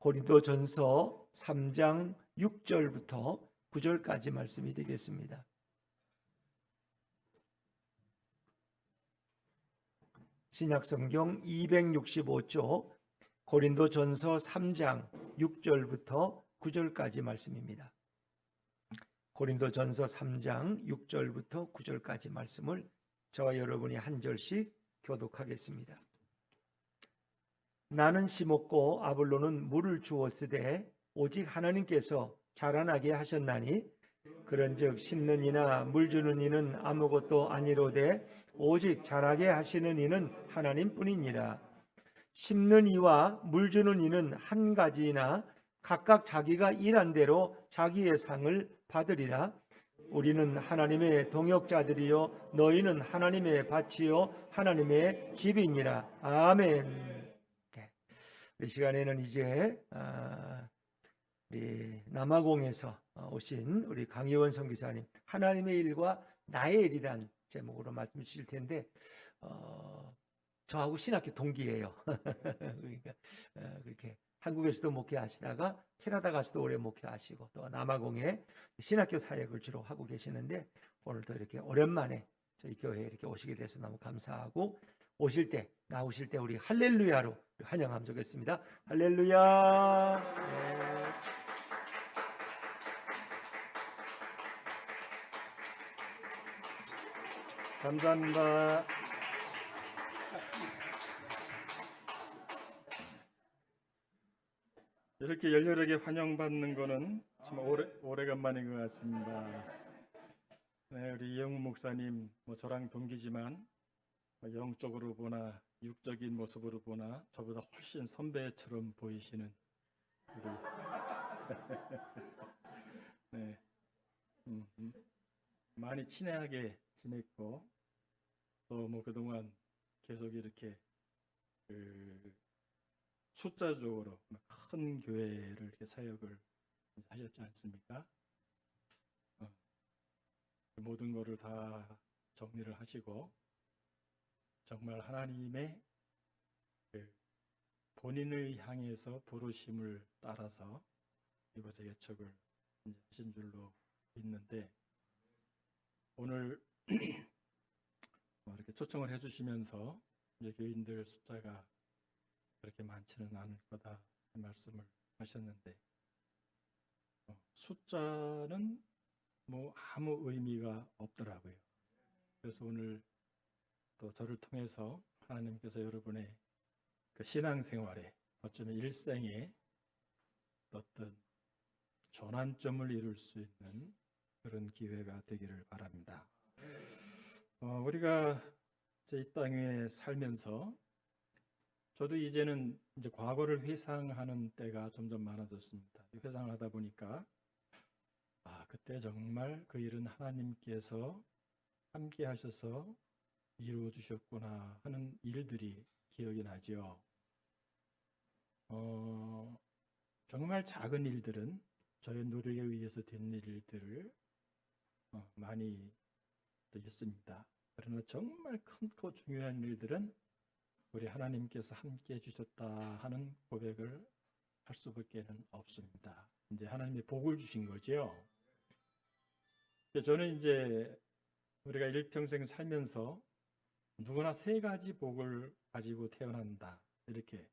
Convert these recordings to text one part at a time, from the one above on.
고린도전서 3장 6절부터 9절까지 말씀이 되겠습니다. 신약성경 265쪽 고린도전서 3장 6절부터 9절까지 말씀입니다. 고린도전서 3장 6절부터 9절까지 말씀을 저와 여러분이 한 절씩 교독하겠습니다. 나는 심었고 아볼로는 물을 주었으되 오직 하나님께서 자라나게 하셨나니 그런즉 심는 이나 물 주는 이는 아무것도 아니로되 오직 자라게 하시는 이는 하나님뿐이니라. 심는 이와 물 주는 이는 한 가지이나 각각 자기가 일한 대로 자기의 상을 받으리라. 우리는 하나님의 동역자들이요 너희는 하나님의 밭이요 하나님의 집이니라. 아멘. 이 시간에는 이제 우리 남아공에서 오신 우리 강희원 선교사님 하나님의 일과 나의 일이란 제목으로 말씀 주실 텐데 저하고 신학교 동기예요. 그러니까 그렇게 한국에서도 목회하시다가 캐나다 가서도 오래 목회하시고 또 남아공에 신학교 사역을 주로 하고 계시는데 오늘도 이렇게 오랜만에 저희 교회에 이렇게 오시게 돼서 너무 감사하고 나오실 때 우리 할렐루야로 환영하면 좋겠습니다. 할렐루야. 네. 감사합니다. 이렇게 열렬하게 환영받는 거는 정말 오래간만인 것 같습니다. 네, 우리 이영우 목사님 저랑 동기지만 영적으로 보나 육적인 모습으로 보나 저보다 훨씬 선배처럼 보이시는 우리 네, 많이 친하게 지냈고 또 그동안 계속 이렇게 숫자적으로 큰 교회를 이렇게 사역을 하셨지 않습니까? 모든 것을 다 정리를 하시고 정말 하나님의 본인을 향해서 부르심을 따라서 이곳에 개척을 하신 줄로 믿는데 오늘 이렇게 초청을 해주시면서 이제 교인들 숫자가 그렇게 많지는 않을 거다 말씀을 하셨는데 숫자는 아무 의미가 없더라고요. 그래서 오늘 또 저를 통해서 하나님께서 여러분의 그 신앙생활에 어쩌면 일생에 어떤 전환점을 이룰 수 있는 그런 기회가 되기를 바랍니다. 우리가 이 땅에 살면서 저도 이제는 이제 과거를 회상하는 때가 점점 많아졌습니다. 회상하다 보니까 그때 정말 그 일은 하나님께서 함께 하셔서 이루어 주셨구나 하는 일들이 기억이 나죠. 정말 작은 일들은 저의 노력에 의해서 된 일들을 많이 있습니다. 그러나 정말 크고 중요한 일들은 우리 하나님께서 함께 해주셨다 하는 고백을 할 수밖에는 없습니다. 이제 하나님이 복을 주신 거죠. 저는 이제 우리가 일평생 살면서 누구나 세 가지 복을 가지고 태어난다 이렇게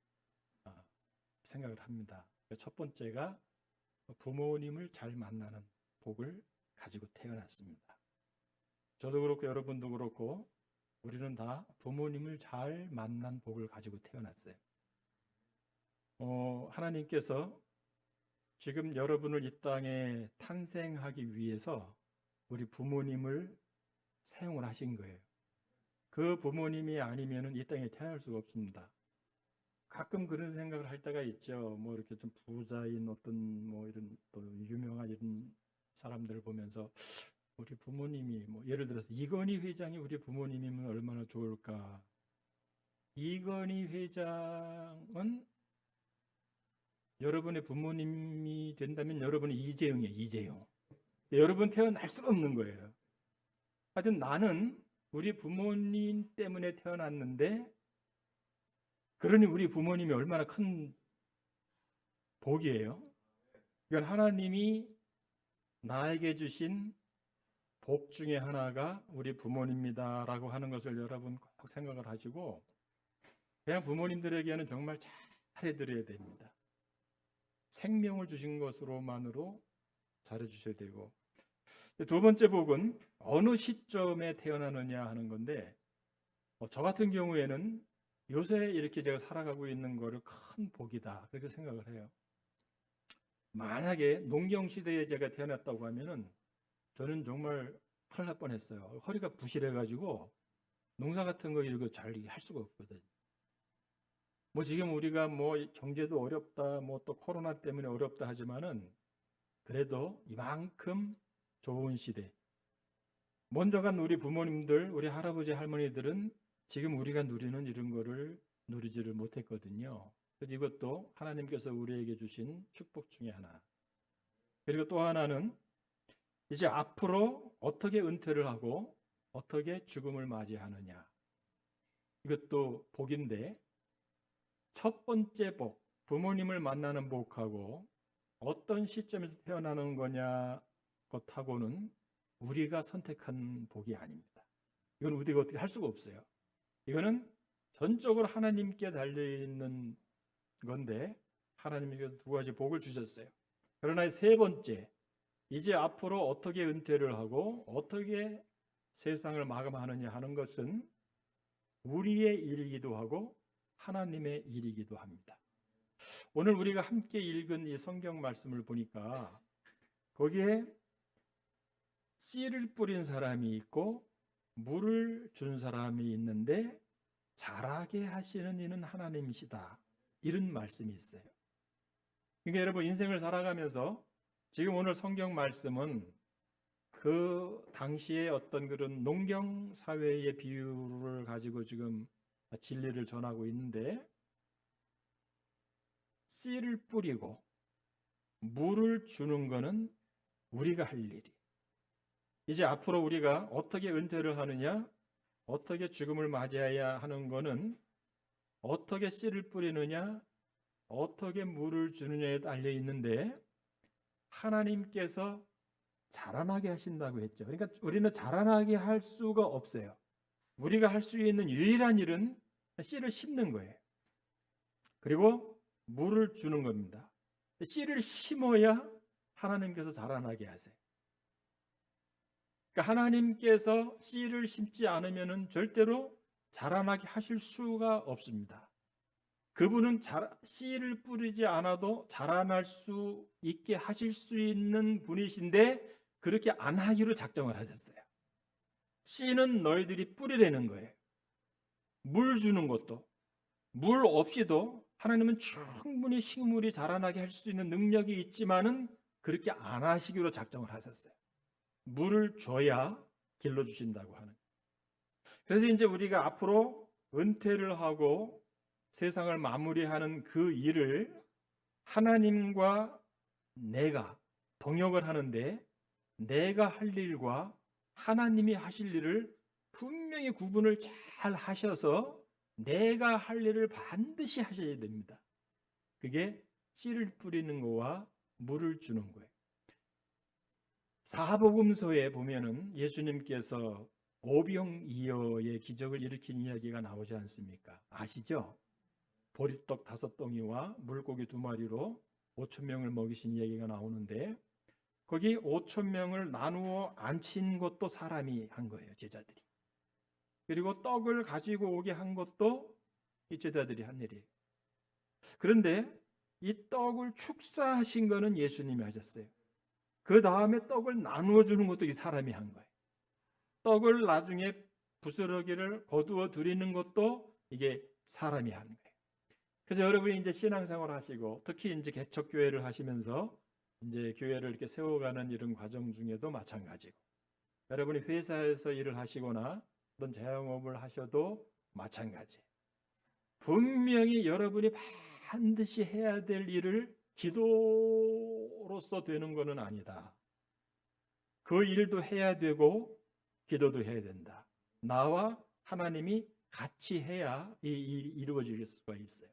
생각을 합니다. 첫 번째가 부모님을 잘 만나는 복을 가지고 태어났습니다. 저도 그렇고 여러분도 그렇고 우리는 다 부모님을 잘 만난 복을 가지고 태어났어요. 하나님께서 지금 여러분을 이 땅에 탄생하기 위해서 우리 부모님을 사용을 하신 거예요. 그 부모님이 아니면은 이 땅에 태어날 수가 없습니다. 가끔 그런 생각을 할 때가 있죠. 이렇게 좀 부자인 어떤 이런 또 유명한 이런 사람들을 보면서 우리 부모님이 예를 들어서 이건희 회장이 우리 부모님이면 얼마나 좋을까. 이건희 회장은 여러분의 부모님이 된다면 여러분은 이재용이에요. 이재용. 여러분 태어날 수 없는 거예요. 하여튼 나는 우리 부모님 때문에 태어났는데 그러니 우리 부모님이 얼마나 큰 복이에요. 이건 하나님이 나에게 주신 복 중에 하나가 우리 부모님이다라고 하는 것을 여러분 꼭 생각을 하시고, 그냥 부모님들에게는 정말 잘해드려야 됩니다. 생명을 주신 것으로만으로 잘해주셔야 되고, 두 번째 복은 어느 시점에 태어나느냐 하는 건데, 저 같은 경우에는 요새 이렇게 제가 살아가고 있는 거를 큰 복이다 그렇게 생각을 해요. 만약에 농경 시대에 제가 태어났다고 하면은 저는 정말 큰일 날 뻔했어요. 허리가 부실해가지고 농사 같은 거 이런 거 잘 할 수가 없거든. 뭐 지금 우리가 뭐 경제도 어렵다, 뭐 또 코로나 때문에 어렵다 하지만은 그래도 이만큼 좋은 시대. 먼저 간 우리 부모님들, 우리 할아버지 할머니들은 지금 우리가 누리는 이런 거를 누리지를 못했거든요. 그래서 이것도 하나님께서 우리에게 주신 축복 중에 하나. 그리고 또 하나는 이제 앞으로 어떻게 은퇴를 하고 어떻게 죽음을 맞이하느냐. 이것도 복인데, 첫 번째 복, 부모님을 만나는 복하고 어떤 시점에서 태어나는 거냐 것하고는 우리가 선택한 복이 아닙니다. 이건 우리가 어떻게 할 수가 없어요. 이거는 전적으로 하나님께 달려있는 건데, 하나님께서 두 가지 복을 주셨어요. 그러나 세 번째, 이제 앞으로 어떻게 은퇴를 하고 어떻게 세상을 마감하느냐 하는 것은 우리의 일이기도 하고 하나님의 일이기도 합니다. 오늘 우리가 함께 읽은 이 성경 말씀을 보니까 거기에 씨를 뿌린 사람이 있고 물을 준 사람이 있는데 자라게 하시는 이는 하나님이시다, 이런 말씀이 있어요. 그러니까 여러분, 인생을 살아가면서 지금 오늘 성경 말씀은 그 당시에 어떤 그런 농경 사회의 비유를 가지고 지금 진리를 전하고 있는데, 씨를 뿌리고 물을 주는 거는 우리가 할 일이. 이제 앞으로 우리가 어떻게 은퇴를 하느냐, 어떻게 죽음을 맞이해야 하는 거는 어떻게 씨를 뿌리느냐, 어떻게 물을 주느냐에 달려 있는데, 하나님께서 자라나게 하신다고 했죠. 그러니까 우리는 자라나게 할 수가 없어요. 우리가 할 수 있는 유일한 일은 씨를 심는 거예요. 그리고 물을 주는 겁니다. 씨를 심어야 하나님께서 자라나게 하세요. 그러니까 하나님께서 씨를 심지 않으면 절대로 자라나게 하실 수가 없습니다. 그분은 씨를 뿌리지 않아도 자라날 수 있게 하실 수 있는 분이신데 그렇게 안 하기로 작정을 하셨어요. 씨는 너희들이 뿌리라는 거예요. 물 주는 것도, 물 없이도 하나님은 충분히 식물이 자라나게 할 수 있는 능력이 있지만은 그렇게 안 하시기로 작정을 하셨어요. 물을 줘야 길러주신다고 하는. 그래서 이제 우리가 앞으로 은퇴를 하고 세상을 마무리하는 그 일을 하나님과 내가 동역을 하는데, 내가 할 일과 하나님이 하실 일을 분명히 구분을 잘 하셔서 내가 할 일을 반드시 하셔야 됩니다. 그게 씨를 뿌리는 거와 물을 주는 거예요. 사복음서에 보면은 예수님께서 오병이어의 기적을 일으킨 이야기가 나오지 않습니까? 아시죠? 보리떡 5덩이와 물고기 2마리로 5,000명을 먹이신 이야기가 나오는데, 거기 5,000명을 나누어 앉힌 것도 사람이 한 거예요, 제자들이. 그리고 떡을 가지고 오게 한 것도 이 제자들이 한 일이에요. 그런데 이 떡을 축사하신 거는 예수님이 하셨어요. 그 다음에 떡을 나누어 주는 것도 이 사람이 한 거예요. 떡을 나중에 부스러기를 거두어 드리는 것도 이게 사람이 한 거예요. 그래서 여러분이 이제 신앙생활 하시고 특히 이제 개척교회를 하시면서 이제 교회를 이렇게 세워가는 이런 과정 중에도 마찬가지고, 여러분이 회사에서 일을 하시거나 어떤 자영업을 하셔도 마찬가지. 분명히 여러분이 반드시 해야 될 일을 기도로서 되는 것은 아니다. 그 일도 해야 되고 기도도 해야 된다. 나와 하나님이 같이 해야 이 일이 이루어질 수가 있어요.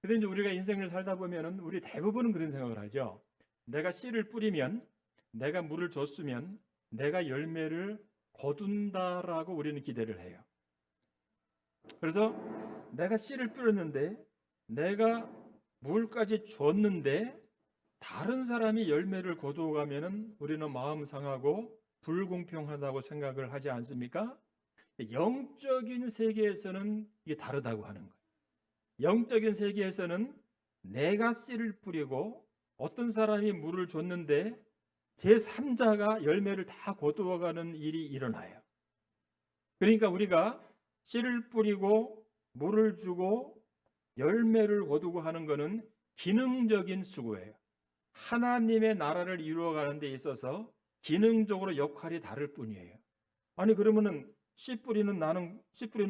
근데 이제 우리가 인생을 살다 보면은 우리 대부분은 그런 생각을 하죠. 내가 씨를 뿌리면, 내가 물을 줬으면 내가 열매를 거둔다라고 우리는 기대를 해요. 그래서 내가 씨를 뿌렸는데, 내가 물까지 줬는데 다른 사람이 열매를 거두어가면은 우리는 마음 상하고 불공평하다고 생각을 하지 않습니까? 영적인 세계에서는 이게 다르다고 하는 거예요. 영적인 세계에서는 내가 씨를 뿌리고 어떤 사람이 물을 줬는데 제3자가 열매를 다 거두어가는 일이 일어나요. 그러니까 우리가 씨를 뿌리고 물을 주고 열매를 거두고 하는 것은 기능적인 수고예요. 하나님의 나라를 이루어가는 데 있어서 기능적으로 역할이 다를 뿐이에요. 아니 그러면은 씨 뿌리는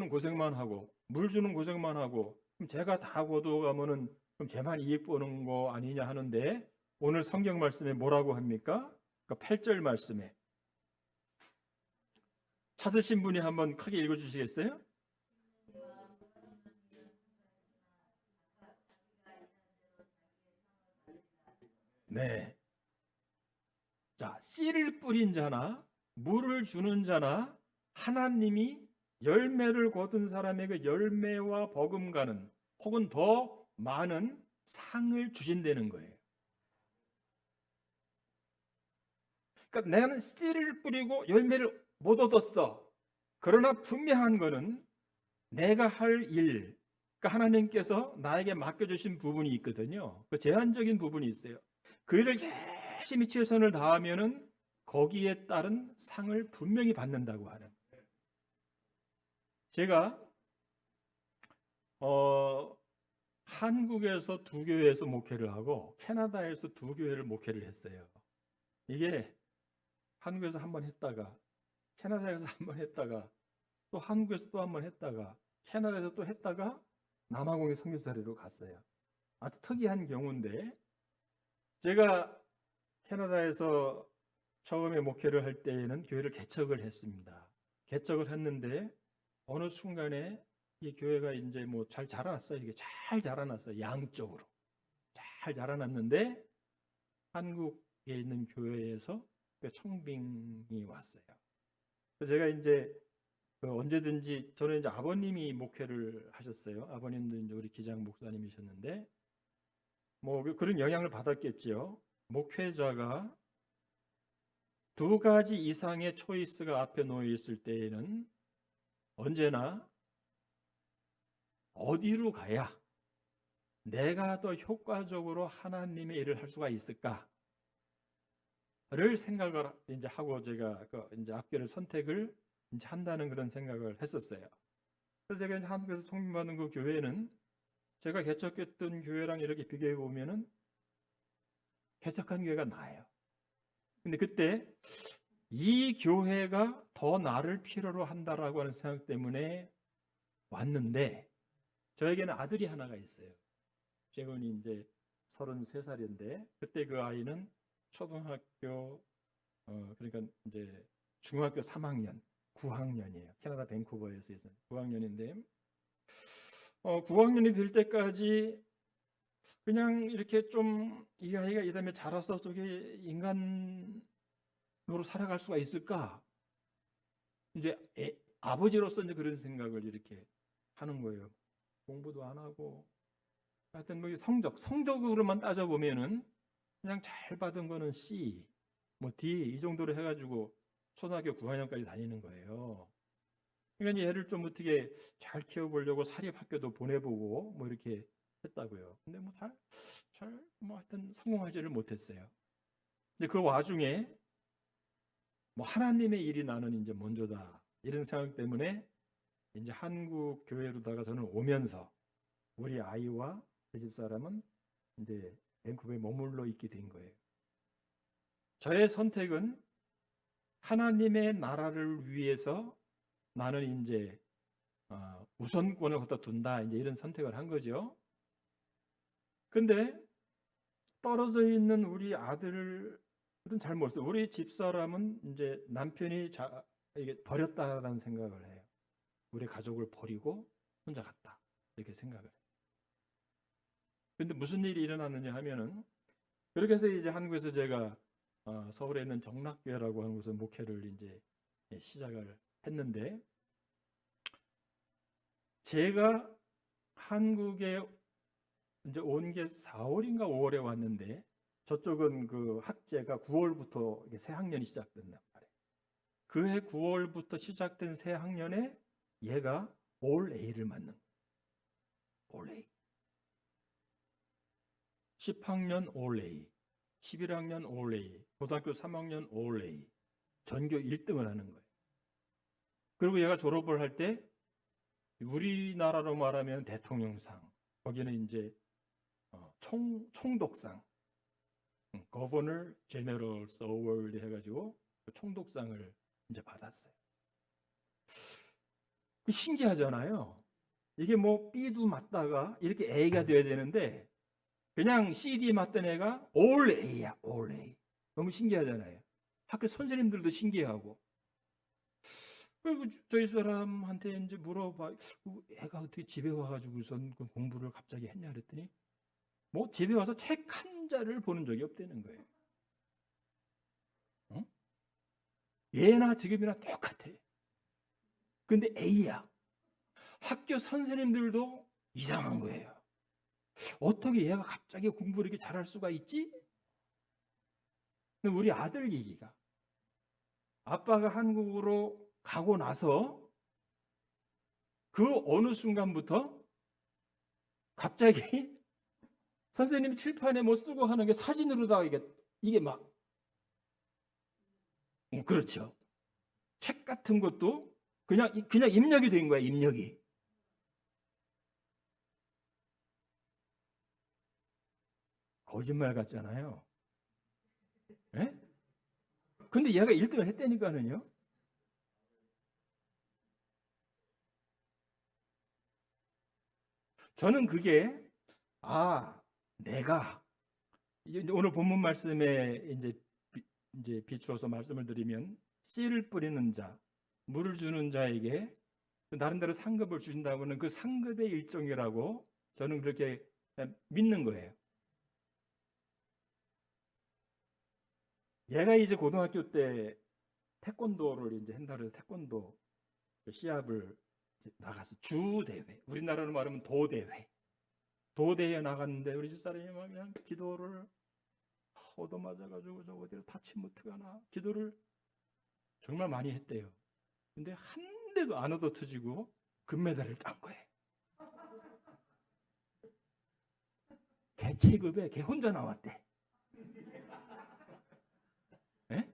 고생만 하고 물 주는 고생만 하고 그럼 제가 다 거두어가면은 그럼 제만 이익 보는 거 아니냐 하는데, 오늘 성경 말씀에 뭐라고 합니까? 그러니까 8절 말씀에 찾으신 분이 한번 크게 읽어 주시겠어요? 네. 자, 씨를 뿌린 자나 물을 주는 자나 하나님이 열매를 거둔 사람에게 열매와 버금가는 혹은 더 많은 상을 주신다는 거예요. 그러니까 나는 씨를 뿌리고 열매를 못 얻었어. 그러나 분명한 거는 내가 할 일, 그러니까 하나님께서 나에게 맡겨주신 부분이 있거든요. 그 제한적인 부분이 있어요. 그 일을 열심히 최선을 다하면은 거기에 따른 상을 분명히 받는다고 하는. 제가 한국에서 두 교회에서 목회를 하고 캐나다에서 두 교회를 목회를 했어요. 이게 한국에서 한 번 했다가 캐나다에서 한 번 했다가 또 한국에서 또 한 번 했다가 캐나다에서 또 했다가 남아공의 선교사리로 갔어요. 아주 특이한 경우인데, 제가 캐나다에서 처음에 목회를 할 때에는 교회를 개척을 했습니다. 개척을 했는데 어느 순간에 이 교회가 이제 뭐 잘 자라났어요. 이게 잘 자라났어요. 양쪽으로 잘 자라났는데 한국에 있는 교회에서 청빙이 왔어요. 그래서 제가 이제 언제든지, 저는 이제 아버님이 목회를 하셨어요. 아버님도 이제 우리 기장 목사님이셨는데 뭐 그런 영향을 받았겠지요. 목회자가 두 가지 이상의 초이스가 앞에 놓여 있을 때에는 언제나 어디로 가야 내가 더 효과적으로 하나님의 일을 할 수가 있을까를 생각을 이제 하고 제가 이제 앞길을 선택을 이제 한다는 그런 생각을 했었어요. 그래서 제가 이제 한국에서 총명받은 그 교회는 제가 개척했던 교회랑 이렇게 비교해 보면은 개척한 교회가 나아요. 근데 그때 이 교회가 더 나를 필요로 한다라고 하는 생각 때문에 왔는데, 저에게는 아들이 하나가 있어요. 최근이 이제 33살인데 그때 그 아이는 초등학교 그러니까 이제 중학교 3학년 9학년이에요. 캐나다 밴쿠버에서 있어요. 9학년인데 9학년이 될 때까지 그냥 이렇게 좀 이 아이가 이 다음에 자라서 저게 인간으로 살아갈 수가 있을까? 이제 아버지로서 이제 그런 생각을 이렇게 하는 거예요. 공부도 안 하고 하여튼 뭐 성적으로만 따져 보면은 그냥 잘 받은 거는 C, 뭐 D 이 정도로 해가지고 초등학교 9학년까지 다니는 거예요. 그러니까 이제 얘를 좀 어떻게 잘 키워보려고 사립학교도 보내보고 뭐 이렇게 했다고요. 근데 뭐 뭐 하여튼 성공하지를 못했어요. 근데 그 와중에 뭐 하나님의 일이 나는 이제 먼저다 이런 생각 때문에 이제 한국 교회로다가 저는 오면서 우리 아이와 그 집사람은 이제 밴쿠버에 머물러 있게 된 거예요. 저의 선택은 하나님의 나라를 위해서 나는 이제 우선권을 갖다 둔다, 이제 이런 선택을 한 거죠. 근데 떨어져 있는 우리 아들을 잘 모르겠어요. 우리 집사람은 이제 남편이 이게 버렸다라는 생각을 해요. 우리 가족을 버리고 혼자 갔다 이렇게 생각을 해요. 근데 무슨 일이 일어났느냐 하면은 그렇게 해서 이제 한국에서 제가 서울에 있는 정락교회라고 하는 곳에서 목회를 이제 시작을 했는데, 제가 한국에 이제 온 게 4월인가 5월에 왔는데, 저쪽은 그 학제가 9월부터 이게 새 학년이 시작된단 말이에요. 그해 9월부터 시작된 새 학년에 얘가 올 A를 맞는 거예요. 올 A. 10학년 올 A, 11학년 올 A, 고등학교 3학년 올 A, 전교 1등을 하는 거예요. 그리고 얘가 졸업을 할 때 우리나라로 말하면 대통령상, 거기는 이제 총독상, Governor General's Award 해가지고 그 총독상을 이제 받았어요. 그 신기하잖아요. 이게 뭐 B도 맞다가 이렇게 A가 돼야 되는데 그냥 CD 맞던 애가 All A야, All A. 너무 신기하잖아요. 학교 선생님들도 신기하고. 그리고 저희 사람한테 이제 물어봐, 애가 어떻게 집에 와가지고선 그 공부를 갑자기 했냐 그랬더니 뭐 집에 와서 책 한 자를 보는 적이 없다는 거예요. 어? 얘나 지금이나 똑같아. 근데 A야. 학교 선생님들도 이상한 거예요. 어떻게 얘가 갑자기 공부를 이렇게 잘할 수가 있지? 우리 아들 얘기가, 아빠가 한국으로 가고 나서 그 어느 순간부터 갑자기 선생님이 칠판에 뭐 쓰고 하는 게 사진으로다가 이게 막, 그렇죠. 책 같은 것도 그냥 입력이 된 거야, 입력이. 거짓말 같잖아요. 예? 근데 얘가 1등을 했다니까는요. 저는 그게 내가 오늘 본문 말씀에 이제 비추어서 말씀을 드리면, 씨를 뿌리는 자, 물을 주는 자에게 나름대로 상급을 주신다고는 그 상급의 일종이라고 저는 그렇게 믿는 거예요. 얘가 이제 고등학교 때 태권도를 이제 한다고 해서 태권도 시합을 나가서 주대회, 우리나라로 말하면 도대회에 나갔는데 우리 집사람이 막 그냥 기도를 얻어맞아가지고 저 어디로 다치 못하거나 기도를 정말 많이 했대요. 근데 한 대도 안 얻어터지고 금메달을 딴 거예요. 걔 체급에 걔 혼자 나왔대. 네?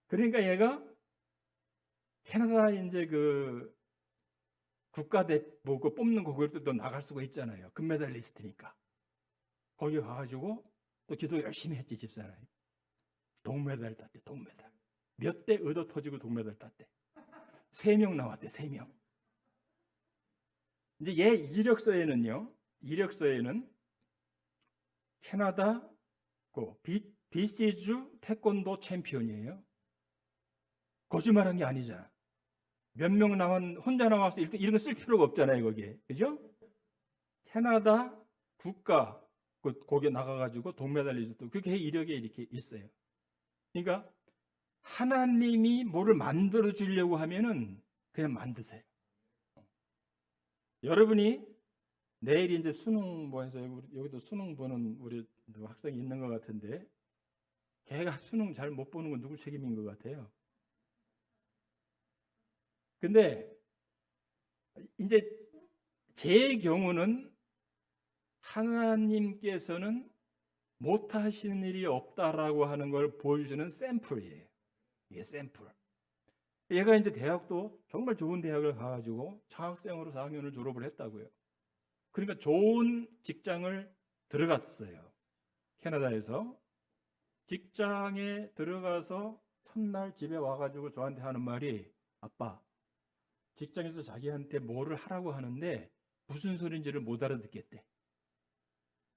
그러니까 얘가 캐나다 이제 그 국가대 뭐 그 뽑는 거 그것도 나갈 수가 있잖아요. 금메달리스트니까. 거기 가가지고 또 기도 열심히 했지, 집사람이. 동메달 땄대, 동메달. 몇 대 얻어 터지고 동메달 땄대. 3명 나왔대, 3명. 이제 얘 이력서에는 캐나다 BC주 태권도 챔피언이에요. 거짓말한 게 아니잖아. 몇 명 혼자 나와서 이런 거 쓸 필요가 없잖아요, 거기에. 그죠? 캐나다 국가 거기에 나가가지고 동메달리스트, 그게 이력에 이렇게 있어요. 그러니까 하나님이 뭐를 만들어 주려고 하면은 그냥 만드세요. 여러분이 내일 이제 수능 뭐 해서 여기도 수능 보는 우리 학생이 있는 것 같은데, 걔가 수능 잘 못 보는 건 누구 책임인 것 같아요? 근데 이제 제 경우는 하나님께서는 못하시는 일이 없다라고 하는 걸 보여주는 샘플이에요. 이게 샘플. 얘가 이제 대학도 정말 좋은 대학을 가가지고 장학생으로 4학년을 졸업을 했다고요. 그러니까 좋은 직장을 들어갔어요. 캐나다에서. 직장에 들어가서 첫날 집에 와가지고 저한테 하는 말이, 아빠, 직장에서 자기한테 뭐를 하라고 하는데 무슨 소리인지를 못 알아듣겠대.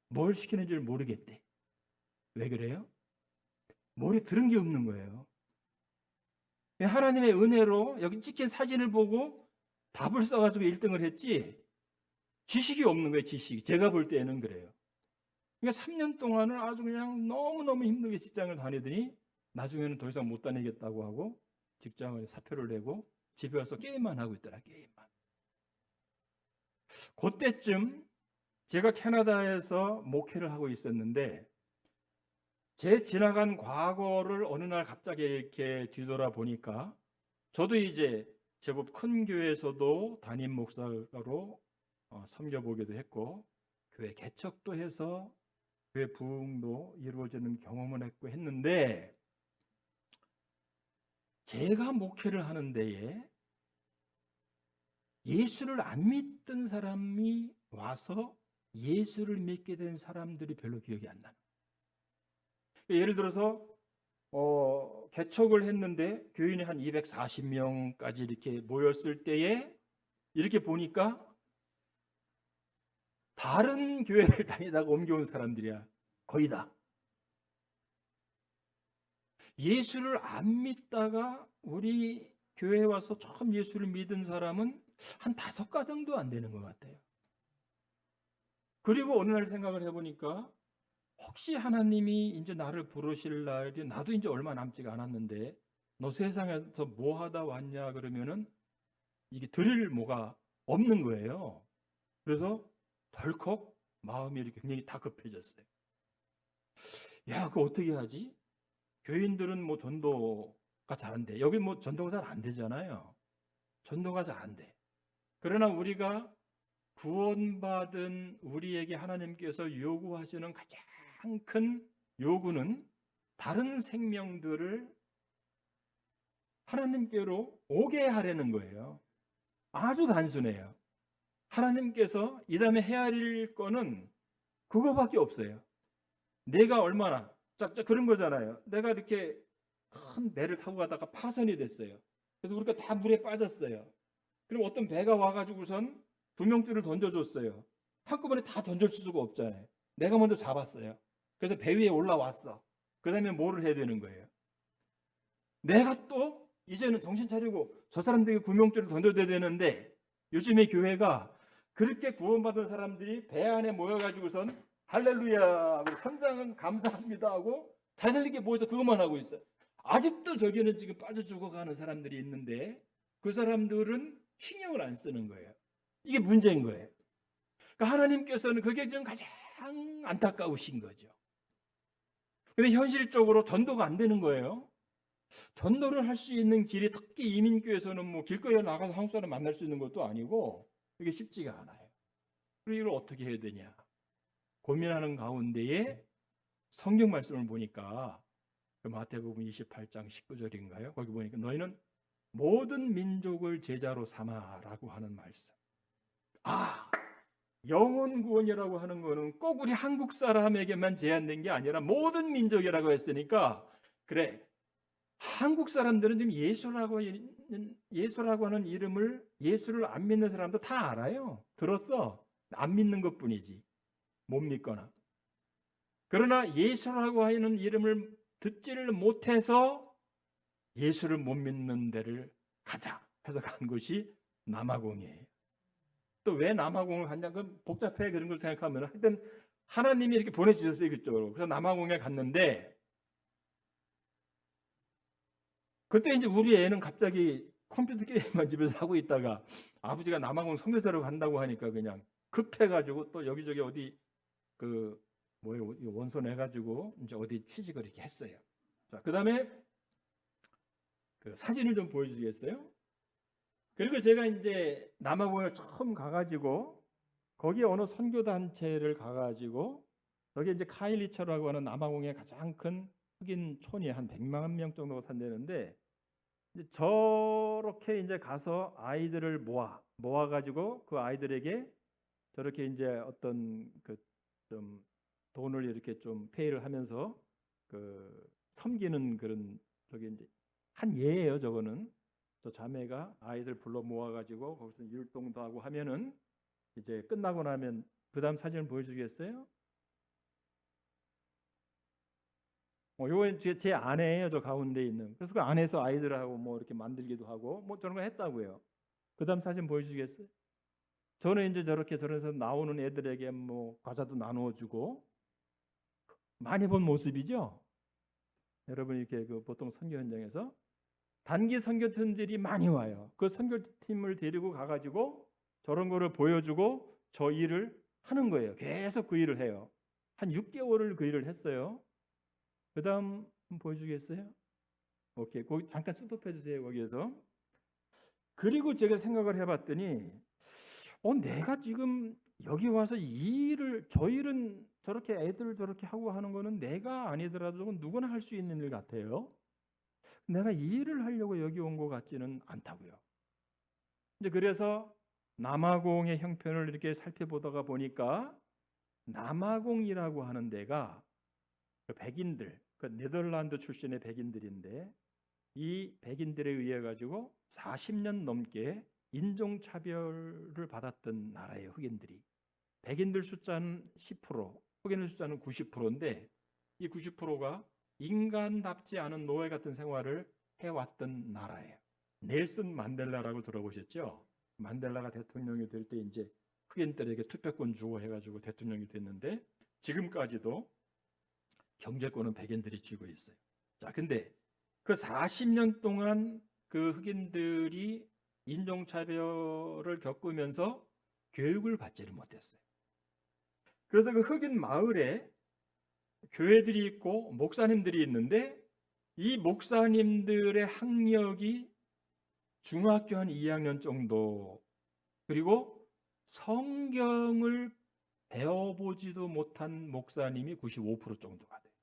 뭘 시키는지를 모르겠대. 왜 그래요? 머리에 들은 게 없는 거예요. 하나님의 은혜로 여기 찍힌 사진을 보고 답을 써가지고 1등을 했지, 지식이 없는 거예요, 지식이. 제가 볼 때는 그래요. 그러니까 3년 동안을 아주 그냥 너무너무 힘들게 직장을 다니더니 나중에는 더 이상 못 다니겠다고 하고 직장을 사표를 내고 집에 와서 게임만 하고 있더라, 게임만. 그때쯤 제가 캐나다에서 목회를 하고 있었는데 제 지나간 과거를 어느 날 갑자기 이렇게 뒤돌아 보니까 저도 이제 제법 큰 교회에서도 담임 목사로 섬겨보기도 했고 교회 개척도 해서 교회 부흥도 이루어지는 경험을 했고 했는데 제가 목회를 하는 데에 예수를 안 믿던 사람이 와서 예수를 믿게 된 사람들이 별로 기억이 안 나요. 예를 들어서 개척을 했는데 교인이 한 240명까지 이렇게 모였을 때에 이렇게 보니까 다른 교회를 다니다가 옮겨온 사람들이야. 거의 다. 예수를 안 믿다가 우리 교회에 와서 처음 예수를 믿은 사람은 한 5가정 정도 안 되는 것 같아요. 그리고 어느 날 생각을 해보니까 혹시 하나님이 이제 나를 부르실 날이 나도 이제 얼마 남지가 않았는데 너 세상에서 뭐 하다 왔냐 그러면은 이게 드릴 뭐가 없는 거예요. 그래서 덜컥 마음이 이렇게 굉장히 다급해졌어요. 야, 그거 어떻게 하지? 교인들은 뭐 전도가 잘 안 돼. 여기 뭐 전도가 잘 안 되잖아요. 전도가 잘 안 돼. 그러나 우리가 구원받은 우리에게 하나님께서 요구하시는 가장 큰 요구는 다른 생명들을 하나님께로 오게 하려는 거예요. 아주 단순해요. 하나님께서 이 다음에 헤아릴 거는 그거밖에 없어요. 내가 얼마나 그런 거잖아요. 내가 이렇게 큰 배를 타고 가다가 파선이 됐어요. 그래서 우리가 다 물에 빠졌어요. 그럼 어떤 배가 와가지고선 구명줄을 던져줬어요. 한꺼번에 다 던질 수가 없잖아요. 내가 먼저 잡았어요. 그래서 배 위에 올라왔어. 그 다음에 뭐를 해야 되는 거예요? 내가 또 이제는 정신 차리고 저 사람들에게 구명줄을 던져줘야 되는데 요즘에 교회가 그렇게 구원받은 사람들이 배 안에 모여가지고선 할렐루야 하고 선장은 감사합니다 하고 자들에게 모여서 그것만 하고 있어요. 아직도 저기는 지금 빠져 죽어가는 사람들이 있는데 그 사람들은 신경을 안 쓰는 거예요. 이게 문제인 거예요. 그러니까 하나님께서는 그게 좀 가장 안타까우신 거죠. 근데 현실적으로 전도가 안 되는 거예요. 전도를 할 수 있는 길이 특히 이민교에서는 뭐 길거리에 나가서 한국 사람 만날 수 있는 것도 아니고 이게 쉽지가 않아요. 그리고 이걸 어떻게 해야 되냐 고민하는 가운데에 성경 말씀을 보니까 마태복음 28장 19절인가요? 거기 보니까 너희는 모든 민족을 제자로 삼아라고 하는 말씀. 영혼 구원이라고 하는 거는 꼭 우리 한국 사람에게만 제한된 게 아니라 모든 민족이라고 했으니까 그래 한국 사람들은 지금 예수라고 하는 이름을 예수를 안 믿는 사람도 다 알아요. 들었어. 안 믿는 것뿐이지 못 믿거나. 그러나 예수라고 하는 이름을 듣지를 못해서 예수를 못 믿는 데를 가자 해서 간 것이 남아공이에요. 또 왜 남아공을 갔냐? 그 복잡해 그런 걸 생각하면 하여튼 하나님이 이렇게 보내주셨어요 그쪽으로. 그래서 남아공에 갔는데 그때 이제 우리 애는 갑자기 컴퓨터 게임만 집에서 하고 있다가 아버지가 남아공 선교사로 간다고 하니까 그냥 급해가지고 또 여기저기 어디 그 뭐예요 원서 내가지고 이제 어디 취직을 이렇게 했어요. 자, 그다음에 그 사진을 좀 보여주시겠어요? 그리고 제가 이제 남아공을 처음 가가지고 거기에 어느 선교단체를 가가지고 여기 이제 카일리처라고 하는 남아공의 가장 큰 흑인 촌이 한 100만 명 정도가 산다는데 이제 저렇게 이제 가서 아이들을 모아가지고 그 아이들에게 저렇게 이제 어떤 그 좀 돈을 이렇게 좀 페이를 하면서 그 섬기는 그런 저기 이제 한 예예요. 저거는 저 자매가 아이들 불러 모아가지고 거기서 율동도 하고 하면은 이제 끝나고 나면 그 다음 사진을 보여주겠어요? 요건 제 아내예요. 저 가운데 있는. 그래서 그 안에서 아이들하고 뭐 이렇게 만들기도 하고 뭐 저런 거 했다고요. 그 다음 사진 보여주겠어요? 저는 이제 저렇게 저래서 나오는 애들에게 뭐 과자도 나누어 주고 많이 본 모습이죠. 여러분 이렇게 그 보통 선교 현장에서 단기 선교팀들이 많이 와요. 그 선교팀을 데리고 가가지고 저런 거를 보여주고 저 일을 하는 거예요. 계속 그 일을 해요. 한 6개월을 그 일을 했어요. 그 다음 보여주겠어요? 오케이, 거기 잠깐 스톱해 주세요. 거기에서. 그리고 제가 생각을 해봤더니 내가 지금 여기 와서 이 일을, 저 일은 저렇게 애들 저렇게 하고 하는 거는 내가 아니더라도 누구나 할 수 있는 일 같아요. 내가 이 일을 하려고 여기 온 것 같지는 않다고요. 이제 그래서 남아공의 형편을 이렇게 살펴보다가 보니까 남아공이라고 하는 데가 그 백인들, 그 네덜란드 출신의 백인들인데 이 백인들에 의해 가지고 40년 넘게 인종차별을 받았던 나라예요. 흑인들이. 백인들 숫자는 10%, 흑인들 숫자는 90%인데 이 90%가 인간답지 않은 노예 같은 생활을 해왔던 나라예요. 넬슨 만델라라고 들어보셨죠? 만델라가 대통령이 될 때 이제 흑인들에게 투표권 주고 해가지고 대통령이 됐는데 지금까지도 경제권은 백인들이 쥐고 있어요. 자, 근데 그 40년 동안 그 흑인들이 인종차별을 겪으면서 교육을 받지를 못했어요. 그래서 그 흑인 마을에 교회들이 있고 목사님들이 있는데 이 목사님들의 학력이 중학교 한 2학년 정도, 그리고 성경을 배워보지도 못한 목사님이 95% 정도가 돼요.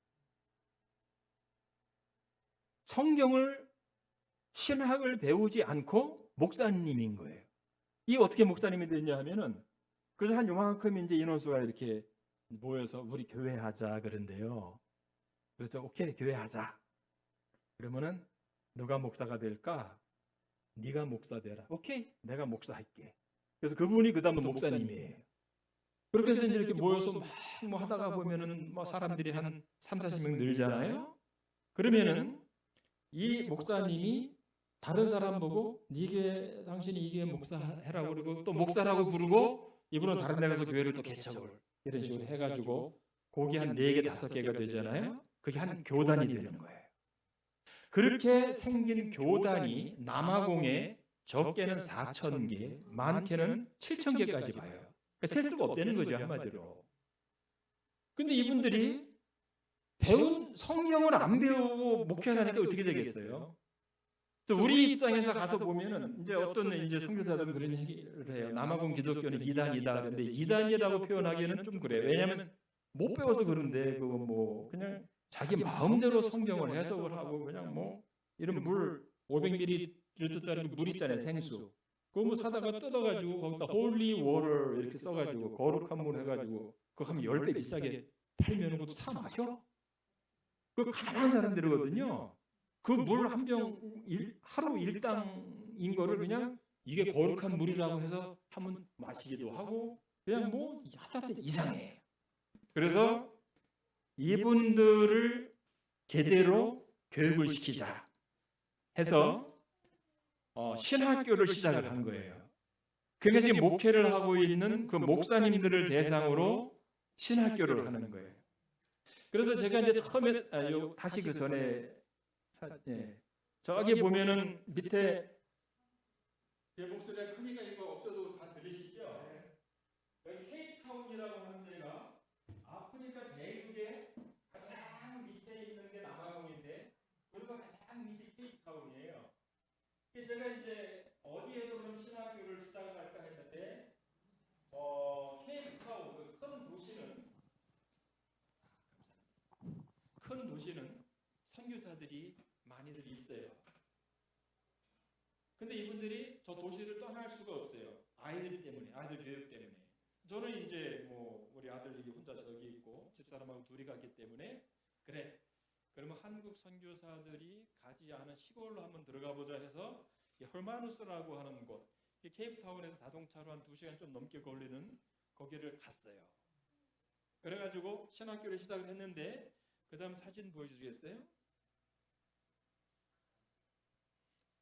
성경을, 신학을 배우지 않고 목사님인 거예요. 이 어떻게 목사님이 됐냐 하면은, 그래서 한 요만큼 이제 인원수가 이렇게 모여서 우리 교회 하자 그런데요. 그래서 오케이, 교회 하자. 그러면은 누가 목사가 될까? 네가 목사 되라. 오케이, 내가 목사할게. 그래서 그분이 그다음부터 목사님이에요. 그렇게 해서 이제 이렇게 모여서 막 뭐 하다가 보면은 뭐 사람들이 한 3, 40명 늘잖아요. 그러면은 이 목사님이 다른 사람 보고 니게 당신이 이게 목사해라고 그러고 또 목사라고 부르고 이분은 다른 데 가서 교회를 또 개척을 이런 식으로 해가지고 거기 한 4개, 5개가 되잖아요. 그게 한 교단이 되는 거예요. 그렇게 생긴 교단이 남아공에 적게는 4,000개, 많게는 7,000개까지 봐요. 그러니까 셀 수가 없다는 거죠, 한마디로. 근데 이분들이 배운 성경을 안 배우고 목회하니까 어떻게 되겠어요? 우리 입장에서 가서 보면은 이제 어떤 이제 선교사들은 그런 얘기를 해요. 남아공 기독교는 이단이다. 그런데 이단이라고 표현하기에는 좀 그래요. 왜냐하면 못 배워서 그런데 그거 뭐 그냥 자기 마음대로 성경을 해석을 하고 그냥 뭐 이런 물 500ml짜리 물 있잖아요, 생수. 그거 뭐 사다가 뜯어가지고 거기다 홀리 워터 이렇게 써가지고 거룩한 물 해가지고 그거 하면 10배 비싸게 팔면 그것도 사 마셔? 그 가난한 사람들이거든요. 그 물 한 병 하루 일당인 거를 그냥 이게 거룩한 물이라고 해서 한번 마시기도 하고 그냥 뭐 하다 때 이상해. 그래서 이분들을 제대로 교육을 시키자 해서 신학교를 시작을 한 거예요. 그래서 지금 목회를 하고 있는 그 목사님들을 대상으로 신학교를 하는 거예요. 그래서 제가 이제 처음에 다시 그 전에 저기 보면은 밑에 제 목소리가 크니까 이거 없어도 다 들리시죠? 여기 케이프타운이라고 하는 데가 아프리카 대륙의 가장 밑에 있는 게 남아공인데 그리고 가장 밑이 케이프타운이에요. 제가 이제 어디에서 그럼 신학교를 시작을 할까 했는데 케이프타운 큰 도시는 선교사들이 많이들 있어요. 근데 이분들이 저 도시를 떠날 수가 없어요. 아이들 때문에, 아이들 교육 때문에. 저는 이제 뭐 우리 아들이 혼자 저기 있고 집사람하고 둘이 갔기 때문에 그래. 그러면 한국 선교사들이 가지 않은 시골로 한번 들어가 보자 해서 헐마누스라고 하는 곳, 케이프타운에서 자동차로 한 2시간 좀 넘게 걸리는 거기를 갔어요. 그래가지고 신학교를 시작을 했는데 그 다음 사진 보여주시겠어요?